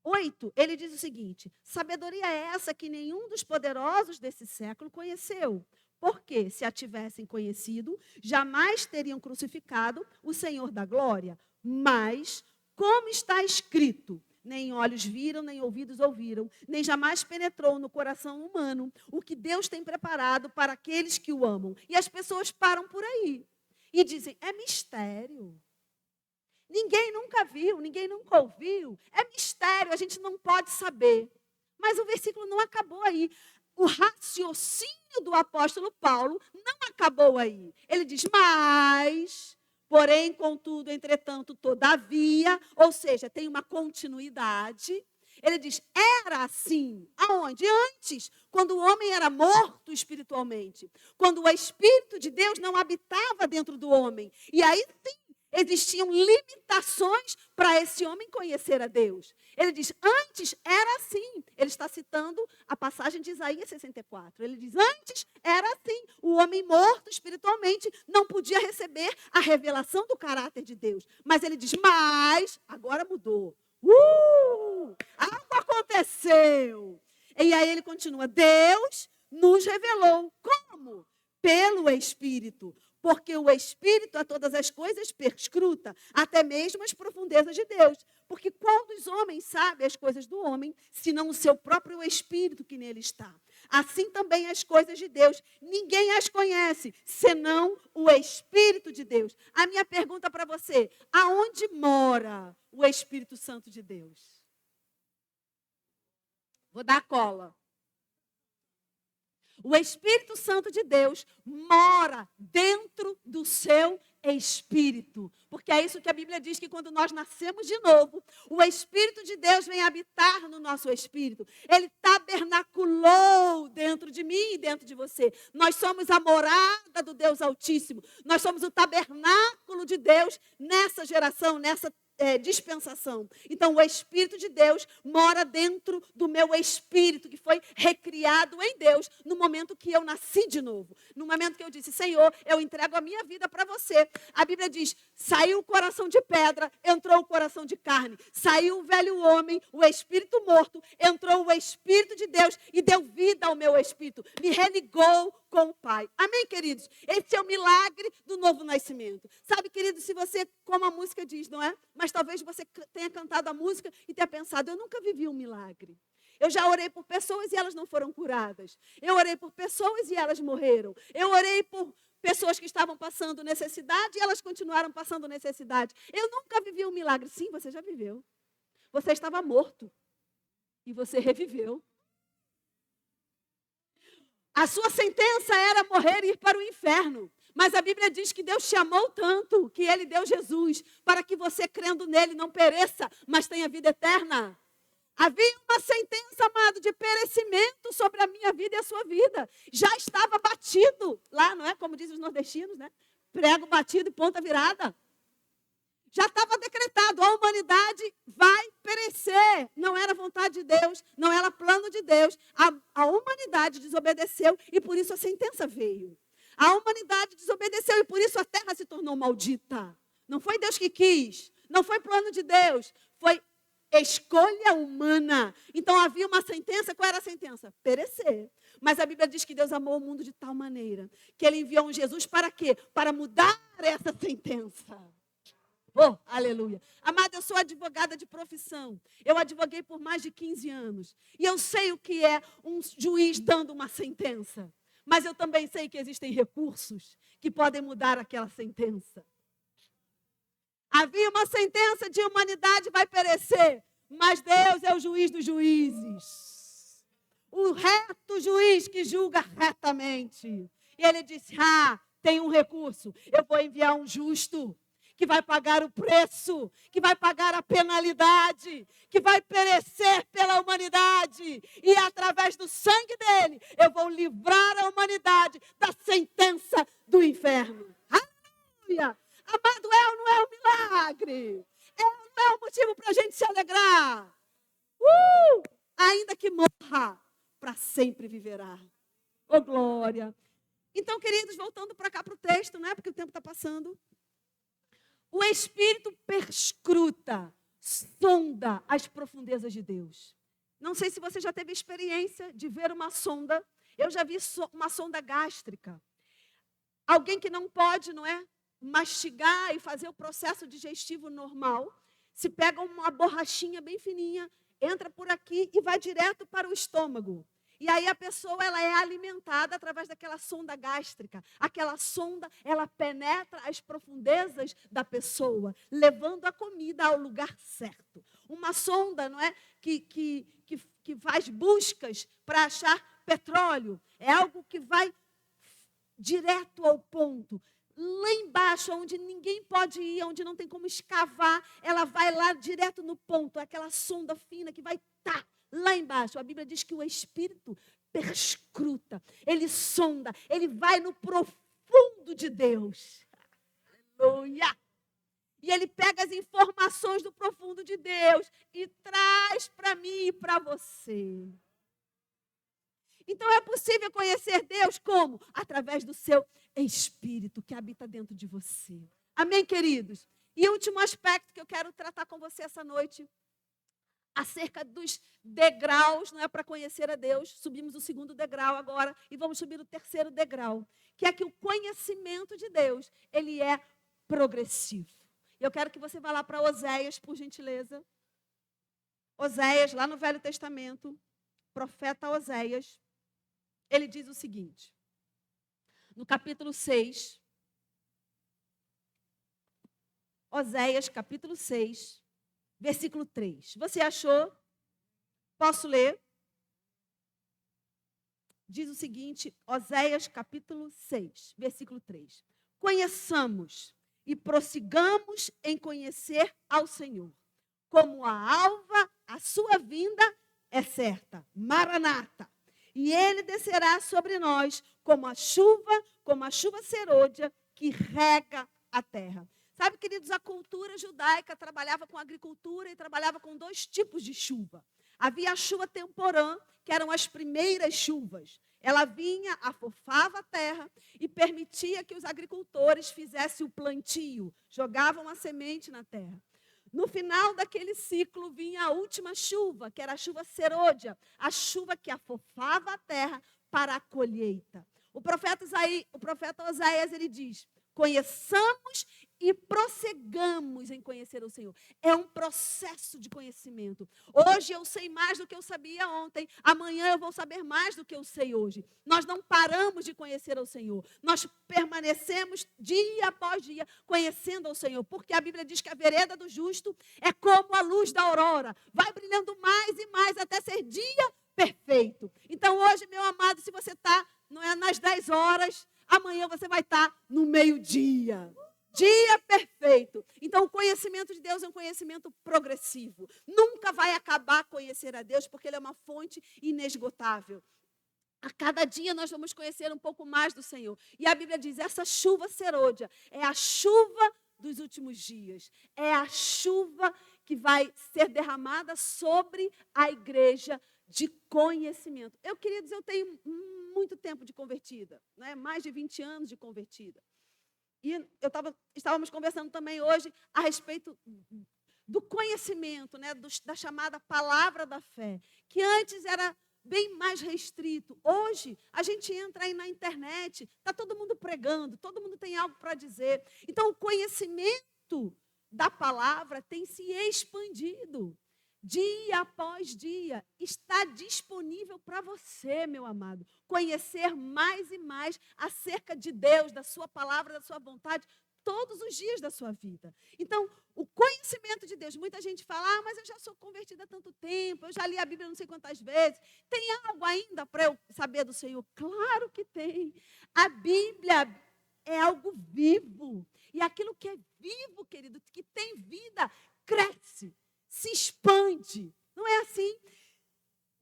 8, ele diz o seguinte: sabedoria é essa que nenhum dos poderosos desse século conheceu. Porque, se a tivessem conhecido, jamais teriam crucificado o Senhor da glória. Mas, como está escrito, nem olhos viram, nem ouvidos ouviram, nem jamais penetrou no coração humano o que Deus tem preparado para aqueles que o amam. E as pessoas param por aí e dizem, é mistério. Ninguém nunca viu, ninguém nunca ouviu. É mistério, a gente não pode saber. Mas o versículo não acabou aí. O raciocínio do apóstolo Paulo não acabou aí. Ele diz, mas, porém, contudo, entretanto, todavia, ou seja, tem uma continuidade. Ele diz, era assim. Aonde? Antes, quando o homem era morto espiritualmente. Quando o Espírito de Deus não habitava dentro do homem. E aí sim, existiam limitações para esse homem conhecer a Deus. Ele diz, antes era assim. Ele está citando a passagem de Isaías 64. Ele diz, antes era assim. O homem morto espiritualmente não podia receber a revelação do caráter de Deus. Mas ele diz, mas agora mudou. Algo aconteceu. E aí ele continua, Deus nos revelou. Como? Pelo Espírito. Porque o Espírito a todas as coisas perscruta, até mesmo as profundezas de Deus. Porque quando os homens sabem as coisas do homem, senão o seu próprio Espírito que nele está. Assim também as coisas de Deus, ninguém as conhece, senão o Espírito de Deus. A minha pergunta para você, aonde mora o Espírito Santo de Deus? Vou dar a cola. O Espírito Santo de Deus mora dentro do seu espírito. Porque é isso que a Bíblia diz, que quando nós nascemos de novo, o Espírito de Deus vem habitar no nosso espírito. Ele tabernaculou dentro de mim e dentro de você. Nós somos a morada do Deus Altíssimo. Nós somos o tabernáculo de Deus nessa geração, nessa dispensação. Então, o Espírito de Deus mora dentro do meu espírito, que foi recriado em Deus no momento que eu nasci de novo. No momento que eu disse, Senhor, eu entrego a minha vida para você. A Bíblia diz, saiu o coração de pedra, entrou o coração de carne. Saiu o velho homem, o espírito morto, entrou o Espírito de Deus e deu vida ao meu espírito. Me religou com o Pai. Amém, queridos? Esse é o milagre do novo nascimento. Sabe, queridos, se você, como a música diz, não é? Mas talvez você tenha cantado a música e tenha pensado, eu nunca vivi um milagre. Eu já orei por pessoas e elas não foram curadas. Eu orei por pessoas e elas morreram. Eu orei por pessoas que estavam passando necessidade e elas continuaram passando necessidade. Eu nunca vivi um milagre. Sim, você já viveu. Você estava morto e você reviveu. A sua sentença era morrer e ir para o inferno. Mas a Bíblia diz que Deus te amou tanto que Ele deu Jesus para que você, crendo nele, não pereça, mas tenha vida eterna. Havia uma sentença, amado, de perecimento sobre a minha vida e a sua vida. Já estava batido lá, não é? Como dizem os nordestinos, né? Prego batido e ponta virada. Já estava decretado, a humanidade vai perecer. Não era vontade de Deus, não era plano de Deus. A humanidade desobedeceu e por isso a sentença veio. A humanidade desobedeceu e por isso a terra se tornou maldita. Não foi Deus que quis, não foi plano de Deus, foi escolha humana. Então havia uma sentença, qual era a sentença? Perecer. Mas a Bíblia diz que Deus amou o mundo de tal maneira que Ele enviou um Jesus para quê? Para mudar essa sentença. Oh, aleluia. Amada, eu sou advogada de profissão. Eu advoguei por mais de 15 anos. E eu sei o que é um juiz dando uma sentença. Mas eu também sei que existem recursos que podem mudar aquela sentença. Havia uma sentença de humanidade vai perecer. Mas Deus é o juiz dos juízes. O reto juiz que julga retamente. E Ele disse, tem um recurso. Eu vou enviar um justo que vai pagar o preço, que vai pagar a penalidade, que vai perecer pela humanidade. E através do sangue dele, eu vou livrar a humanidade da sentença do inferno. Aleluia! Amado, é ou não é um milagre? É ou não é um motivo para a gente se alegrar? Ainda que morra, para sempre viverá. Oh, glória! Então, queridos, voltando para cá para o texto, né? Porque o tempo está passando. O Espírito perscruta, sonda as profundezas de Deus. Não sei se você já teve experiência de ver uma sonda. Eu já vi uma sonda gástrica. Alguém que não pode, não é, mastigar e fazer o processo digestivo normal, se pega uma borrachinha bem fininha, entra por aqui e vai direto para o estômago. E aí a pessoa ela é alimentada através daquela sonda gástrica. Aquela sonda, ela penetra as profundezas da pessoa, levando a comida ao lugar certo. Uma sonda, não é, que faz buscas para achar petróleo. É algo que vai direto ao ponto. lá embaixo, onde ninguém pode ir, onde não tem como escavar, ela vai lá direto no ponto, aquela sonda fina que vai lá embaixo. A Bíblia diz que o Espírito perscruta, ele sonda, ele vai no profundo de Deus. Aleluia! E ele pega as informações do profundo de Deus e traz para mim e para você. Então é possível conhecer Deus como? Através do seu Espírito que habita dentro de você. Amém, queridos? E o último aspecto que eu quero tratar com você essa noite, acerca dos degraus, não é, para conhecer a Deus. Subimos o segundo degrau agora e vamos subir o terceiro degrau, que é que o conhecimento de Deus, ele é progressivo. Eu quero que você vá lá para Oséias, por gentileza. Oséias, lá no Velho Testamento, profeta Oséias, ele diz o seguinte, no capítulo 6, Oséias, capítulo 6, versículo 3. Você achou? Posso ler? Diz o seguinte, Oséias, capítulo 6, versículo 3. Conheçamos e prossigamos em conhecer ao Senhor. Como a alva, a sua vinda é certa. Maranata. E ele descerá sobre nós como a chuva serôdia que rega a terra. Sabe, queridos, a cultura judaica trabalhava com agricultura e trabalhava com dois tipos de chuva. Havia a chuva temporã, que eram as primeiras chuvas. Ela vinha, afofava a terra e permitia que os agricultores fizessem o plantio, jogavam a semente na terra. No final daquele ciclo vinha a última chuva, que era a chuva serôdia, a chuva que afofava a terra para a colheita. O profeta Oséias, ele diz, conheçamos e prossigamos em conhecer o Senhor. É um processo de conhecimento. Hoje eu sei mais do que eu sabia ontem. Amanhã eu vou saber mais do que eu sei hoje. Nós não paramos de conhecer o Senhor. Nós permanecemos dia após dia conhecendo o Senhor. Porque a Bíblia diz que a vereda do justo é como a luz da aurora. Vai brilhando mais e mais até ser dia perfeito. Então hoje, meu amado, se você está nas 10 horas, amanhã você vai estar no meio-dia. Dia perfeito. Então, o conhecimento de Deus é um conhecimento progressivo. Nunca vai acabar conhecer a Deus, porque Ele é uma fonte inesgotável. A cada dia nós vamos conhecer um pouco mais do Senhor. E a Bíblia diz, essa chuva serôdia é a chuva dos últimos dias. É a chuva que vai ser derramada sobre a igreja de conhecimento. Eu queria dizer, eu tenho muito tempo de convertida, né? Mais de 20 anos de convertida. E estávamos conversando também hoje a respeito do conhecimento, né? Da chamada palavra da fé, que antes era bem mais restrito. Hoje, a gente entra aí na internet, está todo mundo pregando, todo mundo tem algo para dizer. Então, o conhecimento da palavra tem se expandido. Dia após dia, está disponível para você, meu amado, conhecer mais e mais acerca de Deus, da sua palavra, da sua vontade, todos os dias da sua vida. Então, o conhecimento de Deus, muita gente fala, mas eu já sou convertida há tanto tempo, eu já li a Bíblia não sei quantas vezes, tem algo ainda para eu saber do Senhor? Claro que tem. A Bíblia é algo vivo, e aquilo que é vivo, querido, que tem vida, cresce. Se expande, não é assim?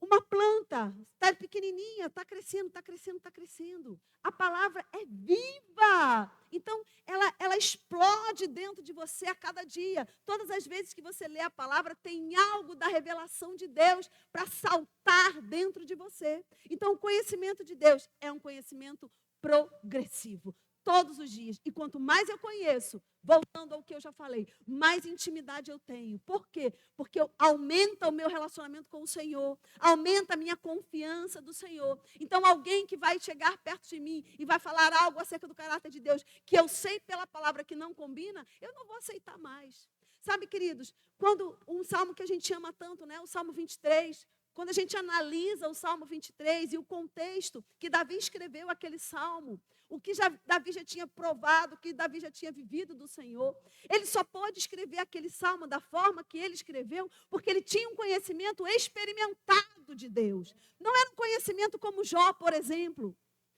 Uma planta está pequenininha, está crescendo, está crescendo, está crescendo. A palavra é viva. Então, ela explode dentro de você a cada dia. Todas as vezes que você lê a palavra, tem algo da revelação de Deus para saltar dentro de você. Então, o conhecimento de Deus é um conhecimento progressivo. Todos os dias. E quanto mais eu conheço, voltando ao que eu já falei, mais intimidade eu tenho. Por quê? Porque aumenta o meu relacionamento com o Senhor, aumenta a minha confiança do Senhor. Então, alguém que vai chegar perto de mim e vai falar algo acerca do caráter de Deus, que eu sei pela palavra que não combina, eu não vou aceitar mais. Sabe, queridos, quando um salmo que a gente ama tanto, né, o Salmo 23, quando a gente analisa o Salmo 23 e o contexto que Davi escreveu aquele salmo, o que Davi já tinha provado, o que Davi já tinha vivido do Senhor, ele só pôde escrever aquele salmo da forma que ele escreveu, porque ele tinha um conhecimento experimentado de Deus. Não era um conhecimento como Jó, por exemplo,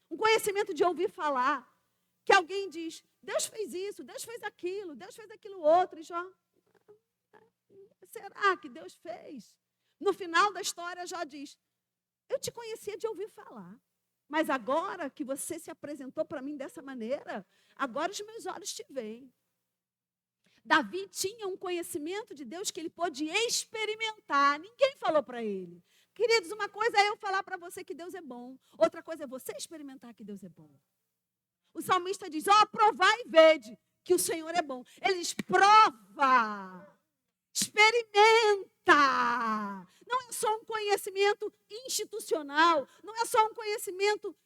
um conhecimento de ouvir falar. que alguém diz, Deus fez isso, Deus fez aquilo outro, e Jó, será que Deus fez? No final da história, Jó diz, eu te conhecia de ouvir falar, mas agora que você se apresentou para mim dessa maneira, agora os meus olhos te veem. Davi tinha um conhecimento de Deus que ele pôde experimentar, ninguém falou para ele. Queridos, uma coisa é eu falar para você que Deus é bom, outra coisa é você experimentar que Deus é bom. O salmista diz, provai e vede que o Senhor é bom. Ele diz, prova, experimenta. Não é só um conhecimento institucional, não é só um conhecimento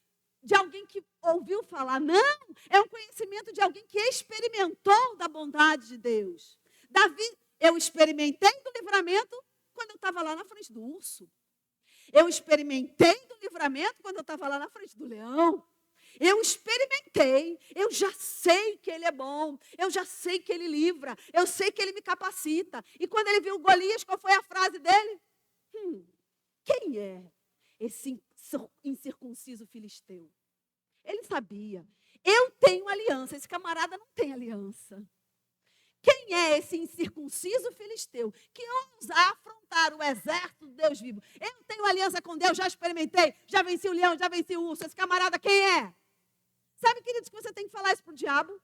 de alguém que ouviu falar, não. É um conhecimento de alguém que experimentou da bondade de Deus. Davi, eu experimentei do livramento quando eu estava lá na frente do urso. Eu experimentei do livramento quando eu estava lá na frente do leão. Eu experimentei, eu já sei que ele é bom, eu já sei que ele livra, eu sei que ele me capacita. E quando ele viu Golias, qual foi a frase dele? Quem é esse incircunciso filisteu? Ele sabia, eu tenho aliança, esse camarada não tem aliança. Quem é esse incircunciso filisteu que ousa afrontar o exército do Deus vivo? Eu tenho aliança com Deus, já experimentei, já venci o leão, já venci o urso. Esse camarada quem é? Sabe, queridos, que você tem que falar isso para o diabo?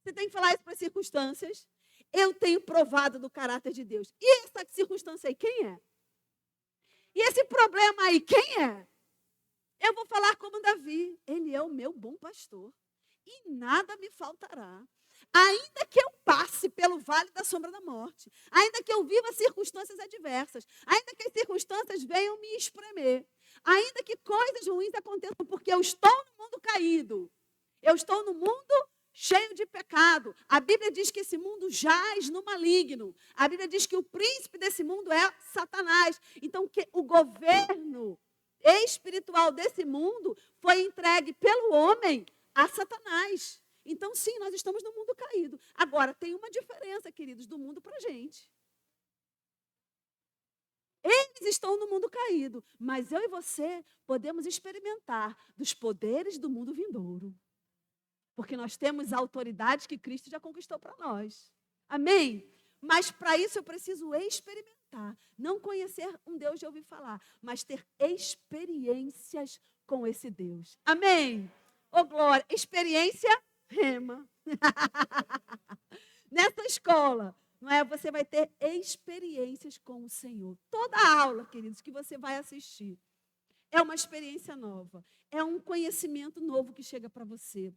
Você tem que falar isso para as circunstâncias. Eu tenho provado do caráter de Deus. E essa circunstância aí, quem é? E esse problema aí, quem é? Eu vou falar como Davi. Ele é o meu bom pastor. E nada me faltará. Ainda que eu passe pelo vale da sombra da morte, ainda que eu viva circunstâncias adversas, ainda que as circunstâncias venham me espremer, ainda que coisas ruins aconteçam, porque eu estou no mundo caído, eu estou no mundo cheio de pecado. A Bíblia diz que esse mundo jaz no maligno. A Bíblia diz que o príncipe desse mundo é Satanás. Então, que o governo espiritual desse mundo foi entregue pelo homem a Satanás. Então, sim, nós estamos no mundo caído. Agora, tem uma diferença, queridos, do mundo para a gente. Eles estão no mundo caído, mas eu e você podemos experimentar dos poderes do mundo vindouro. Porque nós temos a autoridade que Cristo já conquistou para nós. Amém? Mas para isso eu preciso experimentar. Não conhecer um Deus de ouvir falar, mas ter experiências com esse Deus. Amém? Ô, glória! Experiência rema. Nessa escola, não é? Você vai ter experiências com o Senhor. Toda aula, queridos, que você vai assistir é uma experiência nova. É um conhecimento novo que chega para você.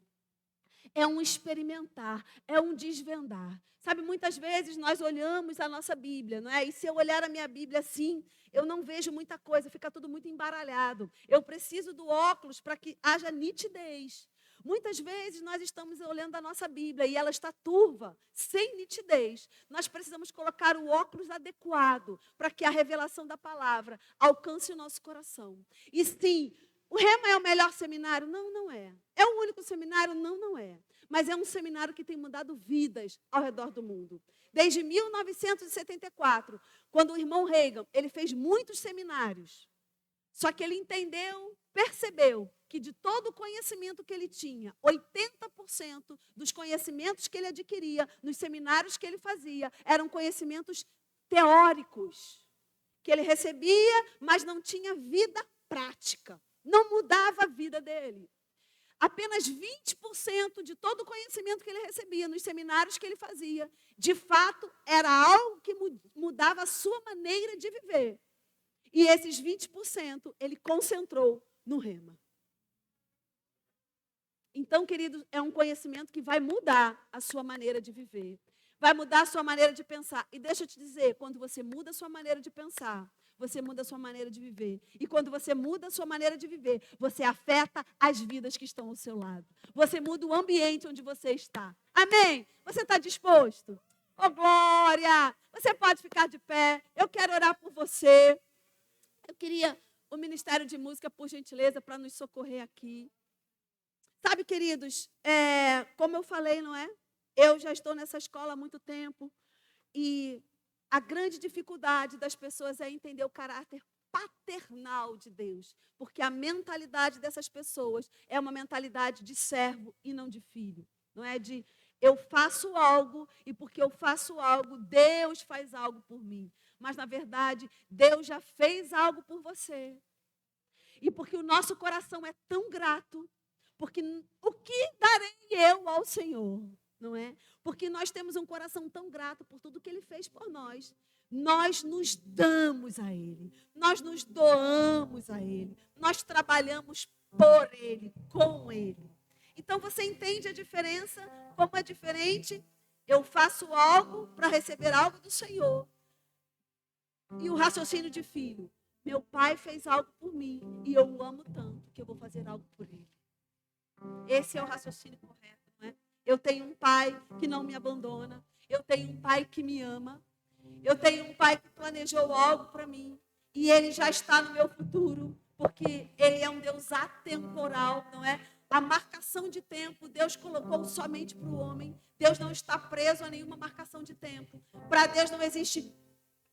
É um experimentar, é um desvendar. Sabe, muitas vezes nós olhamos a nossa Bíblia, não é? E se eu olhar a minha Bíblia assim, eu não vejo muita coisa, fica tudo muito embaralhado. Eu preciso do óculos para que haja nitidez. Muitas vezes nós estamos olhando a nossa Bíblia e ela está turva, sem nitidez. Nós precisamos colocar o óculos adequado para que a revelação da palavra alcance o nosso coração. E sim, o Rema é o melhor seminário? Não, não é. É o único seminário? Não, não é. Mas é um seminário que tem mudado vidas ao redor do mundo. Desde 1974, quando o irmão Reagan, ele fez muitos seminários. Só que ele entendeu, percebeu que de todo o conhecimento que ele tinha, 80% dos conhecimentos que ele adquiria nos seminários que ele fazia eram conhecimentos teóricos, que ele recebia, mas não tinha vida prática. Não mudava a vida dele. Apenas 20% de todo o conhecimento que ele recebia nos seminários que ele fazia, de fato, era algo que mudava a sua maneira de viver. E esses 20% ele concentrou no Rema. Então, querido, é um conhecimento que vai mudar a sua maneira de viver. Vai mudar a sua maneira de pensar. E deixa eu te dizer, quando você muda a sua maneira de pensar, você muda a sua maneira de viver. E quando você muda a sua maneira de viver, você afeta as vidas que estão ao seu lado. Você muda o ambiente onde você está. Amém? Você está disposto? Oh, glória! Você pode ficar de pé. Eu quero orar por você. Eu queria o Ministério de Música, por gentileza, para nos socorrer aqui. Sabe, queridos, como eu falei, não é? Eu já estou nessa escola há muito tempo e a grande dificuldade das pessoas é entender o caráter paternal de Deus, porque a mentalidade dessas pessoas é uma mentalidade de servo e não de filho. Não é de eu faço algo e porque eu faço algo, Deus faz algo por mim. Mas, na verdade, Deus já fez algo por você. E porque o nosso coração é tão grato, porque o que darei eu ao Senhor? Não é? Porque nós temos um coração tão grato por tudo que Ele fez por nós. Nós nos damos a Ele, nós nos doamos a Ele, nós trabalhamos por Ele, com Ele. Então você entende a diferença? Como é diferente? Eu faço algo para receber algo do Senhor. E o raciocínio de filho. Meu pai fez algo por mim e eu o amo tanto que eu vou fazer algo por ele. Esse é o raciocínio correto, não é? Eu tenho um pai que não me abandona. Eu tenho um pai que me ama. Eu tenho um pai que planejou algo para mim. E ele já está no meu futuro, porque ele é um Deus atemporal, não é? A marcação de tempo, Deus colocou somente para o homem. Deus não está preso a nenhuma marcação de tempo. Para Deus não existe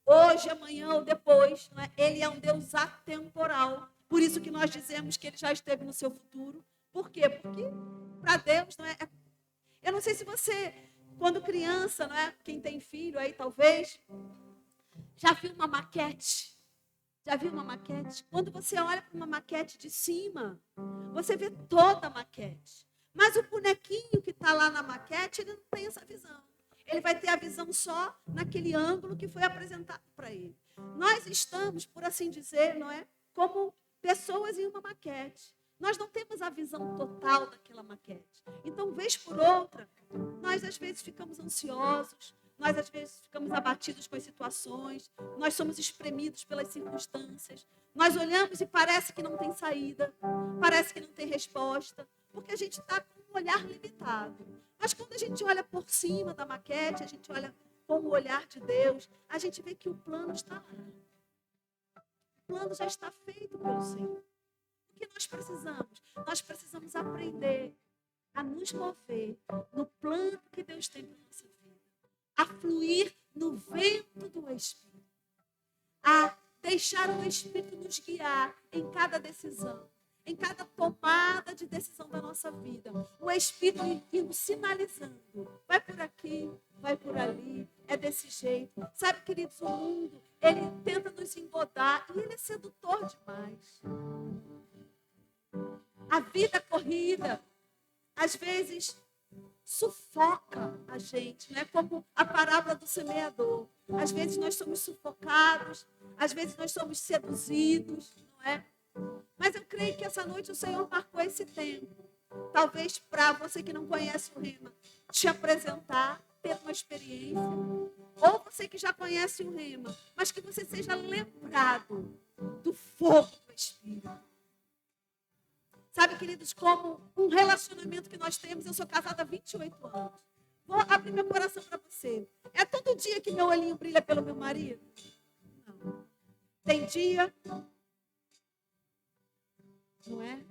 hoje, amanhã ou depois. Não é? Ele é um Deus atemporal. Por isso que nós dizemos que ele já esteve no seu futuro. Por quê? Porque para Deus, não é? Eu não sei se você, quando criança, não é? Quem tem filho aí, talvez, já viu uma maquete? Já viu uma maquete? Quando você olha para uma maquete de cima, você vê toda a maquete. Mas o bonequinho que está lá na maquete, ele não tem essa visão. Ele vai ter a visão só naquele ângulo que foi apresentado para ele. Nós estamos, por assim dizer, não é? Como pessoas em uma maquete. Nós não temos a visão total daquela maquete. Então, vez por outra, nós às vezes ficamos ansiosos, nós às vezes ficamos abatidos com as situações, nós somos espremidos pelas circunstâncias. Nós olhamos e parece que não tem saída, parece que não tem resposta, porque a gente está com um olhar limitado. Mas quando a gente olha por cima da maquete, a gente olha com o olhar de Deus, a gente vê que o plano está lá. O plano já está feito pelo Senhor. O que nós precisamos? Nós precisamos aprender a nos mover no plano que Deus tem para a nossa vida. A fluir no vento do Espírito. A deixar o Espírito nos guiar em cada decisão. Em cada tomada de decisão da nossa vida. O Espírito indo sinalizando. Vai por aqui, vai por ali. É desse jeito. Sabe, queridos, o mundo, ele tenta nos engodar. E ele é sedutor demais. A vida corrida, às vezes, sufoca a gente. Não é como a parábola do semeador. Às vezes nós somos sufocados. Às vezes nós somos seduzidos. Não é? Mas eu creio que essa noite o Senhor marcou esse tempo. Talvez para você que não conhece o Rema, te apresentar, ter uma experiência. Ou você que já conhece o Rema, mas que você seja lembrado do fogo do Espírito. Sabe, queridos, como um relacionamento que nós temos, eu sou casada há 28 anos. Vou abrir meu coração para você. É todo dia que meu olhinho brilha pelo meu marido? Não. Tem dia... Não é?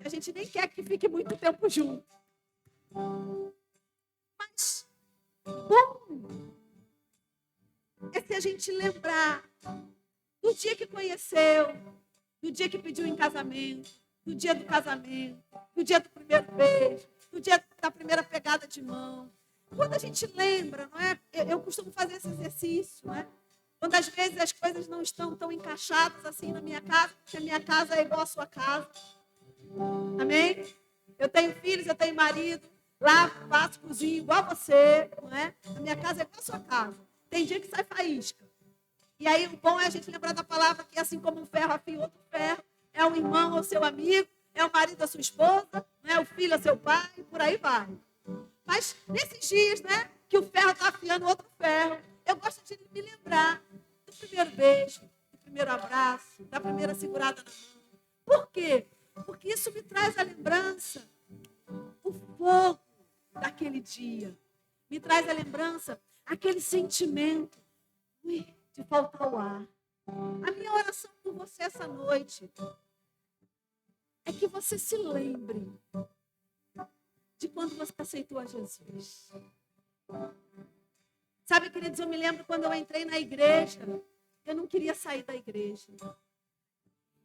A gente nem quer que fique muito tempo junto. Mas bom é se a gente lembrar do dia que conheceu, do dia que pediu em casamento, do dia do casamento, do dia do primeiro beijo, do dia da primeira pegada de mão. Quando a gente lembra, não é? Eu costumo fazer esse exercício, não é? Quando às vezes as coisas não estão tão encaixadas assim na minha casa, porque a minha casa é igual à sua casa. Amém? Eu tenho filhos, eu tenho marido, lavo, faço, cozinho igual a você, não é? A minha casa é igual à sua casa. Tem dia que sai faísca. E aí o bom é a gente lembrar da palavra que assim como um ferro afia outro ferro, é um irmão ou seu amigo, é o marido ou sua esposa, não é o filho ou seu pai, e por aí vai. Mas nesses dias, né, que o ferro está afiando outro ferro, eu gosto de me lembrar do primeiro beijo, do primeiro abraço, da primeira segurada na mão. Por quê? Porque isso me traz a lembrança, o fogo daquele dia. Me traz a lembrança, aquele sentimento de faltar o ar. A minha oração por você essa noite é que você se lembre de quando você aceitou a Jesus. Sabe, queridos, eu me lembro quando eu entrei na igreja, eu não queria sair da igreja.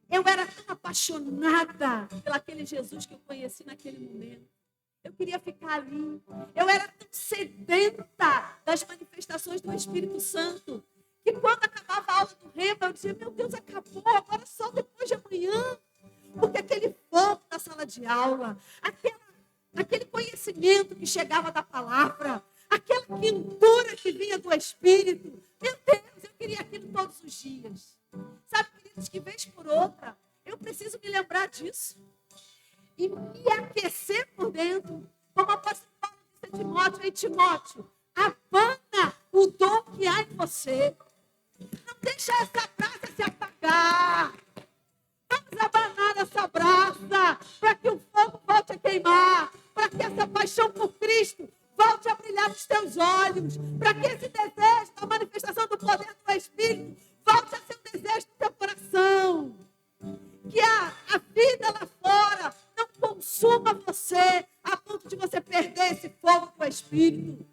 Eu era tão apaixonada pelaquele Jesus que eu conheci naquele momento. Eu queria ficar ali. Eu era tão sedenta das manifestações do Espírito Santo, que quando acabava a aula do rema, eu dizia, meu Deus, acabou, agora só depois de amanhã. Porque aquele fogo da sala de aula, aquele conhecimento que chegava da palavra, aquela quentura que vinha do Espírito, meu Deus, eu queria aquilo todos os dias. Sabe, queridos, que vez por outra, eu preciso me lembrar disso. E me aquecer por dentro. Como o apóstolo Paulo disse a Timóteo, ei Timóteo, abana o dom que há em você. Não deixa essa brasa se apagar. Vamos abanar essa brasa para que o fogo volte a queimar, para que essa paixão por Cristo volte a brilhar nos teus olhos, para que esse desejo da manifestação do poder do Espírito volte a ser um desejo do teu coração. Que a vida lá fora não consuma você a ponto de você perder esse fogo do Espírito.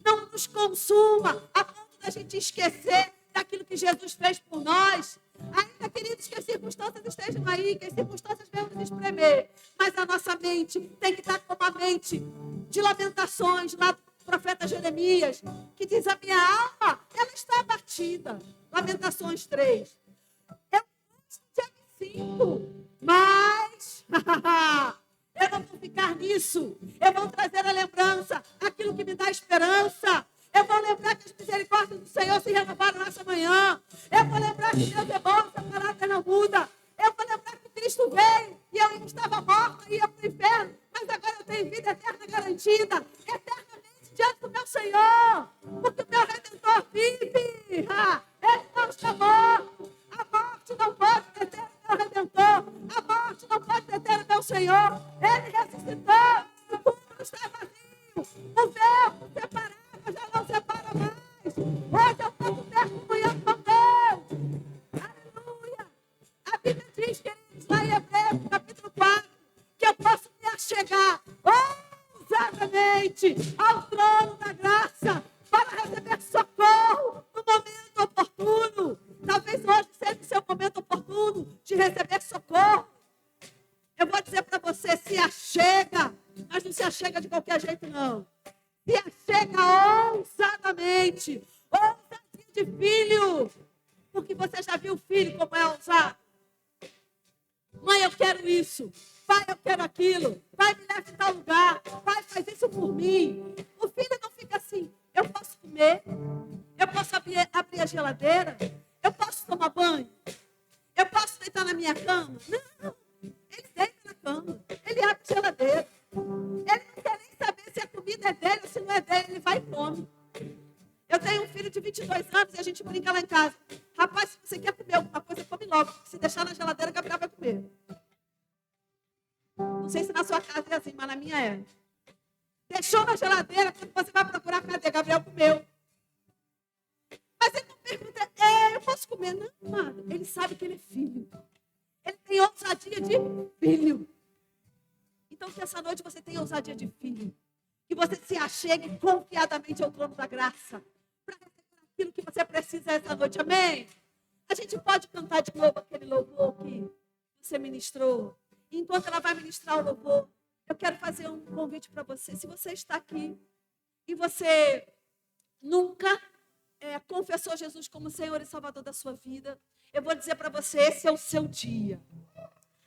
Não nos consuma a ponto da gente esquecer daquilo que Jesus fez por nós. Ainda, queridos, que as circunstâncias estejam aí, que as circunstâncias venham nos espremer. Mas a nossa mente tem que estar como a mente de Lamentações, lá do profeta Jeremias, que diz, a minha alma, ela está abatida. Lamentações 3. Eu já me sinto, mas eu não vou ficar nisso. Eu vou trazer a lembrança, aquilo que me dá esperança. Eu vou lembrar que as misericórdias do Senhor se renovaram nessa manhã. Eu vou lembrar que Deus é bom, seu caráter não muda. Eu vou lembrar que Cristo veio e eu estava morta e ia para o inferno. Mas agora eu tenho vida eterna garantida, eternamente diante do meu Senhor. Porque o meu Redentor vive. Ele não está morto. A morte não pode deter o meu Redentor. A morte não pode deter o meu Senhor. Ele ressuscitou. O mundo está vazio. O véu separado já não separa mais. Hoje eu posso testemunhar com Deus. Aleluia. A Bíblia diz, queridos, lá em Hebreus, capítulo 4, que eu posso me achegar ousadamente ao trono da graça para receber socorro no momento oportuno. Talvez hoje seja o seu momento oportuno de receber socorro. Eu vou dizer para você, se achega, mas não se achega de qualquer jeito, não. Se achega ousadamente, ousadia de filho, porque você já viu o filho como é ousado. Mãe, eu quero isso. Pai, eu quero aquilo. Pai, me leva em tal lugar. Pai, faz isso por mim. O filho não fica assim, eu posso comer, eu posso abrir a geladeira, eu posso tomar banho, eu posso deitar na minha cama. Não, ele deita na cama, ele abre a geladeira. Ele não quer nem saber se a comida é dele ou se não é dele, ele vai e come. Eu tenho um filho de 22 anos e a gente brinca lá em casa. Rapaz, se você quer comer alguma coisa, come logo. Se deixar na geladeira, Gabriel vai comer. Não sei se na sua casa é assim, mas na minha é. Deixou na geladeira, quando você vai procurar, cadê? Gabriel comeu. Mas ele não pergunta, eu posso comer? Não, amado. Ele sabe que ele é filho. Ele tem ousadia de filho. Então, que essa noite você tenha ousadia de filho. Que você se achegue confiadamente ao trono da graça. Para receber aquilo que você precisa essa noite. Amém? A gente pode cantar de novo aquele louvor que você ministrou. E enquanto ela vai ministrar o louvor, eu quero fazer um convite para você. Se você está aqui e você nunca confessou Jesus como Senhor e Salvador da sua vida, eu vou dizer para você, esse é o seu dia.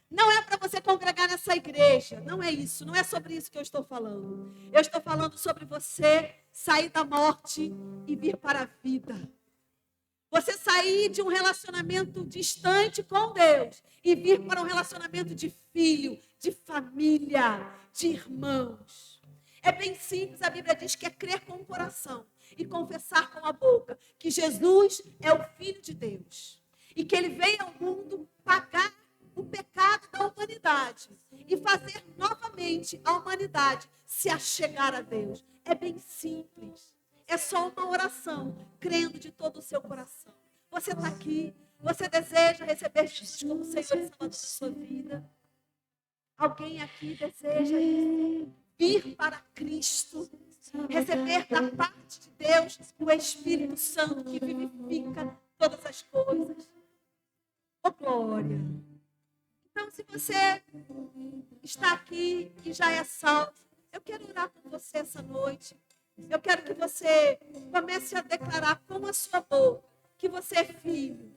Não é para você congregar nessa igreja. Não é isso. Não é sobre isso que eu estou falando. Eu estou falando sobre você sair da morte e vir para a vida. Você sair de um relacionamento distante com Deus e vir para um relacionamento de filho, de família, de irmãos. É bem simples. A Bíblia diz que é crer com o coração e confessar com a boca que Jesus é o Filho de Deus. E que ele veio ao mundo pagar o pecado da humanidade e fazer novamente a humanidade se achegar a Deus. É bem simples. É só uma oração, crendo de todo o seu coração. Você está aqui, você deseja receber Jesus como Senhor e Salvador da sua vida. Alguém aqui deseja vir para Cristo, receber da parte de Deus o Espírito Santo que vivifica todas as coisas. glória. Então, se você está aqui e já é salvo, eu quero orar por você essa noite. Eu quero que você comece a declarar com a sua boca que você é filho.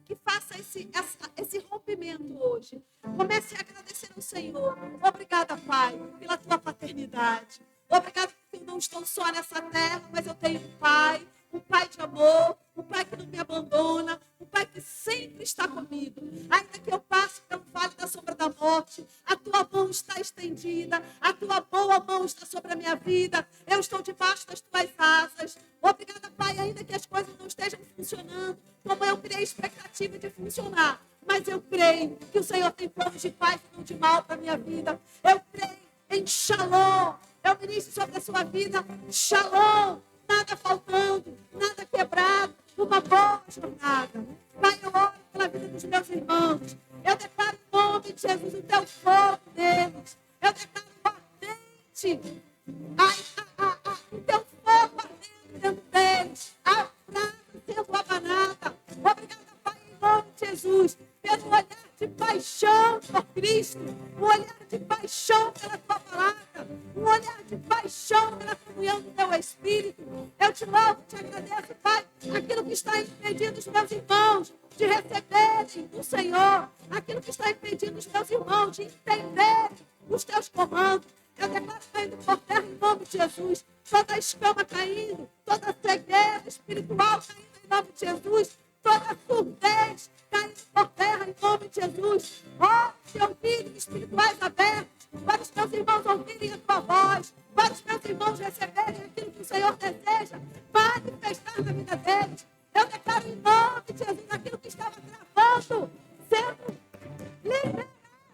Que faça esse rompimento hoje. Comece a agradecer ao Senhor. Obrigada, Pai, pela tua paternidade. Obrigada porque eu não estou só nessa terra, mas eu tenho um pai de amor, um pai que não me abandona, um pai que sempre está comigo. Ainda que eu passe pelo vale da sombra da morte, a tua mão está estendida, a tua boa mão está sobre a minha vida, eu estou debaixo das tuas asas. Obrigada, Pai, ainda que as coisas não estejam funcionando como eu criei expectativa de funcionar, mas eu creio que o Senhor tem planos de paz e não de mal para a minha vida. Eu creio em Shalom. Eu ministro sobre a sua vida Shalom. Nada faltando, nada quebrado, uma boa jornada. Pai, eu oro pela vida dos meus irmãos. Eu declaro em nome de Jesus o teu fogo neles. Eu declaro ardente o teu fogo ardendo dentro deles. A brasa sendo abanada. Obrigada, Pai, em nome de Jesus, pelo olhar de paixão por Cristo, um olhar de paixão pela tua palavra, um olhar de paixão pela comunhão do teu Espírito. Eu te louvo, te agradeço, Pai, aquilo que está impedindo os meus irmãos de receberem do Senhor, aquilo que está impedindo os meus irmãos de entenderem os teus comandos. Eu declaro caindo por terra em nome de Jesus, toda a escama caindo, toda a cegueira espiritual caindo em nome de Jesus, toda a surdez caindo por terra em nome de Jesus. Ó, de ouvidos espirituais abertos, para os meus irmãos ouvirem a tua voz, para os meus irmãos receberem aquilo que o Senhor deseja manifestar na vida deles. Eu declaro em nome de Jesus aquilo que estava travando, sendo liberado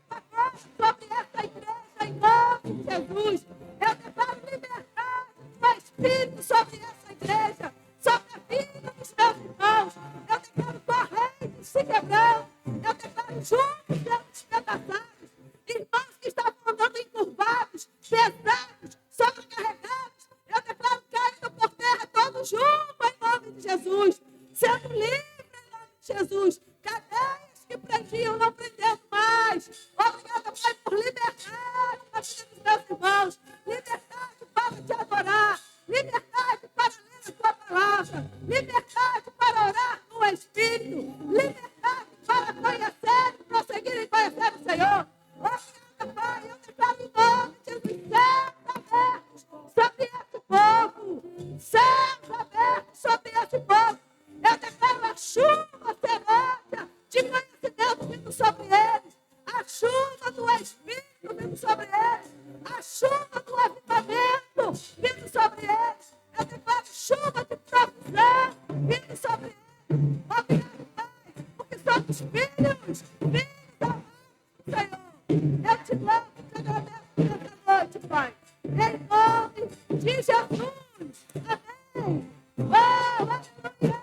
agora sobre essa igreja, em nome de Jesus. Eu declaro liberdade do Espírito sobre essa igreja, sobre a vida dos meus irmãos. Eu declaro correntes se quebrando. Eu declaro juntos sendo despedaçados. Irmãos que estavam andando encurvados, pesados, sobrecarregados. Eu declaro caindo por terra todos juntos em nome de Jesus. Sendo livre em nome de Jesus. Cadeias que prendiam, não prendendo mais. Obrigada, Pai, por liberdade na vida dos meus irmãos. Liberdade para te adorar. Liberdade para ler a tua palavra. Liberdade para orar no Espírito. Liberdade para conhecer e prosseguir em conhecer o Senhor. Obrigada, Pai. Eu declaro em nome de Jesus, céus abertos sobre esse povo. Céus abertos sobre esse povo. Eu declaro a chuva serena de conhecimento vindo sobre eles. A chuva do Espírito vindo sobre eles. A chuva do avivamento vindo sobre eles. Eu declaro chuva de provisão vindo sobre eles. Obrigado, Pai, porque somos filhos amados do Senhor. Eu te louvo e te agradeço nessa noite, Pai. Em nome de Jesus. Amém. Oh, aleluia.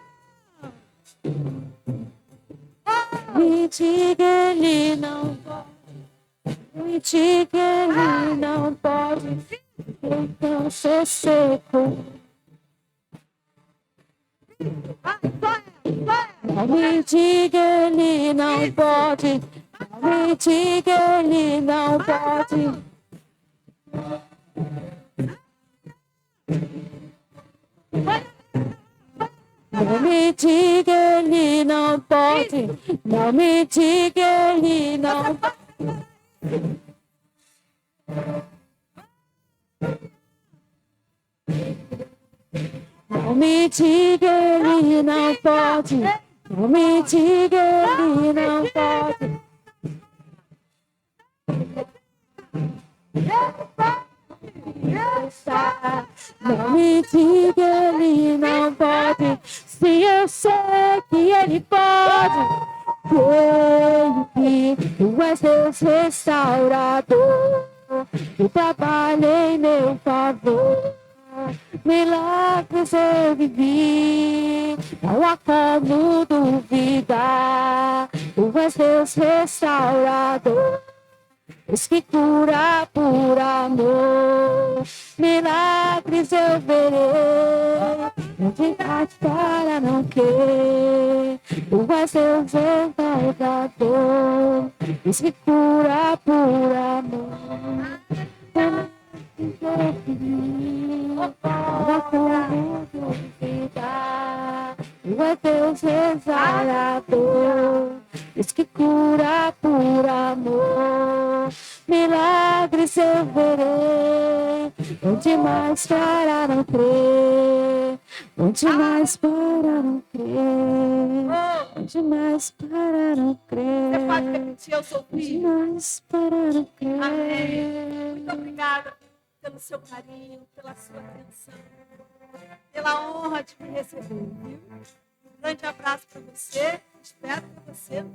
Me diga ele não pode, me diga ele não pode, então ser seco. Não me diga ele não pode, não me diga ele não pode. Não me diga ele não pode, não me diga ele não pode. Não me diga ele não pode, não me diga ele não pode. Não me diga ele não pode, se eu sei que ele pode. Creio que tu és Deus restaurador, tu trabalha em meu favor. Milagres eu vivi, não há como duvidar. Tu és Deus restaurador, Deus que cura por amor. Milagres eu verei, não digas para não crer. Tu és Deus restaurador. da dor, diz que cura por amor. Fala como duvidar, tu é Deus exalador, diz que cura por amor. Milagres eu verei, onde mais para não crer, onde mais para não crer, onde mais para não crer. Você pode repetir, eu sou Onde filho. mais para não crer. Amém. Muito obrigada pelo seu carinho, pela sua atenção, pela honra de me receber, viu? Um grande abraço para você. Espero que você no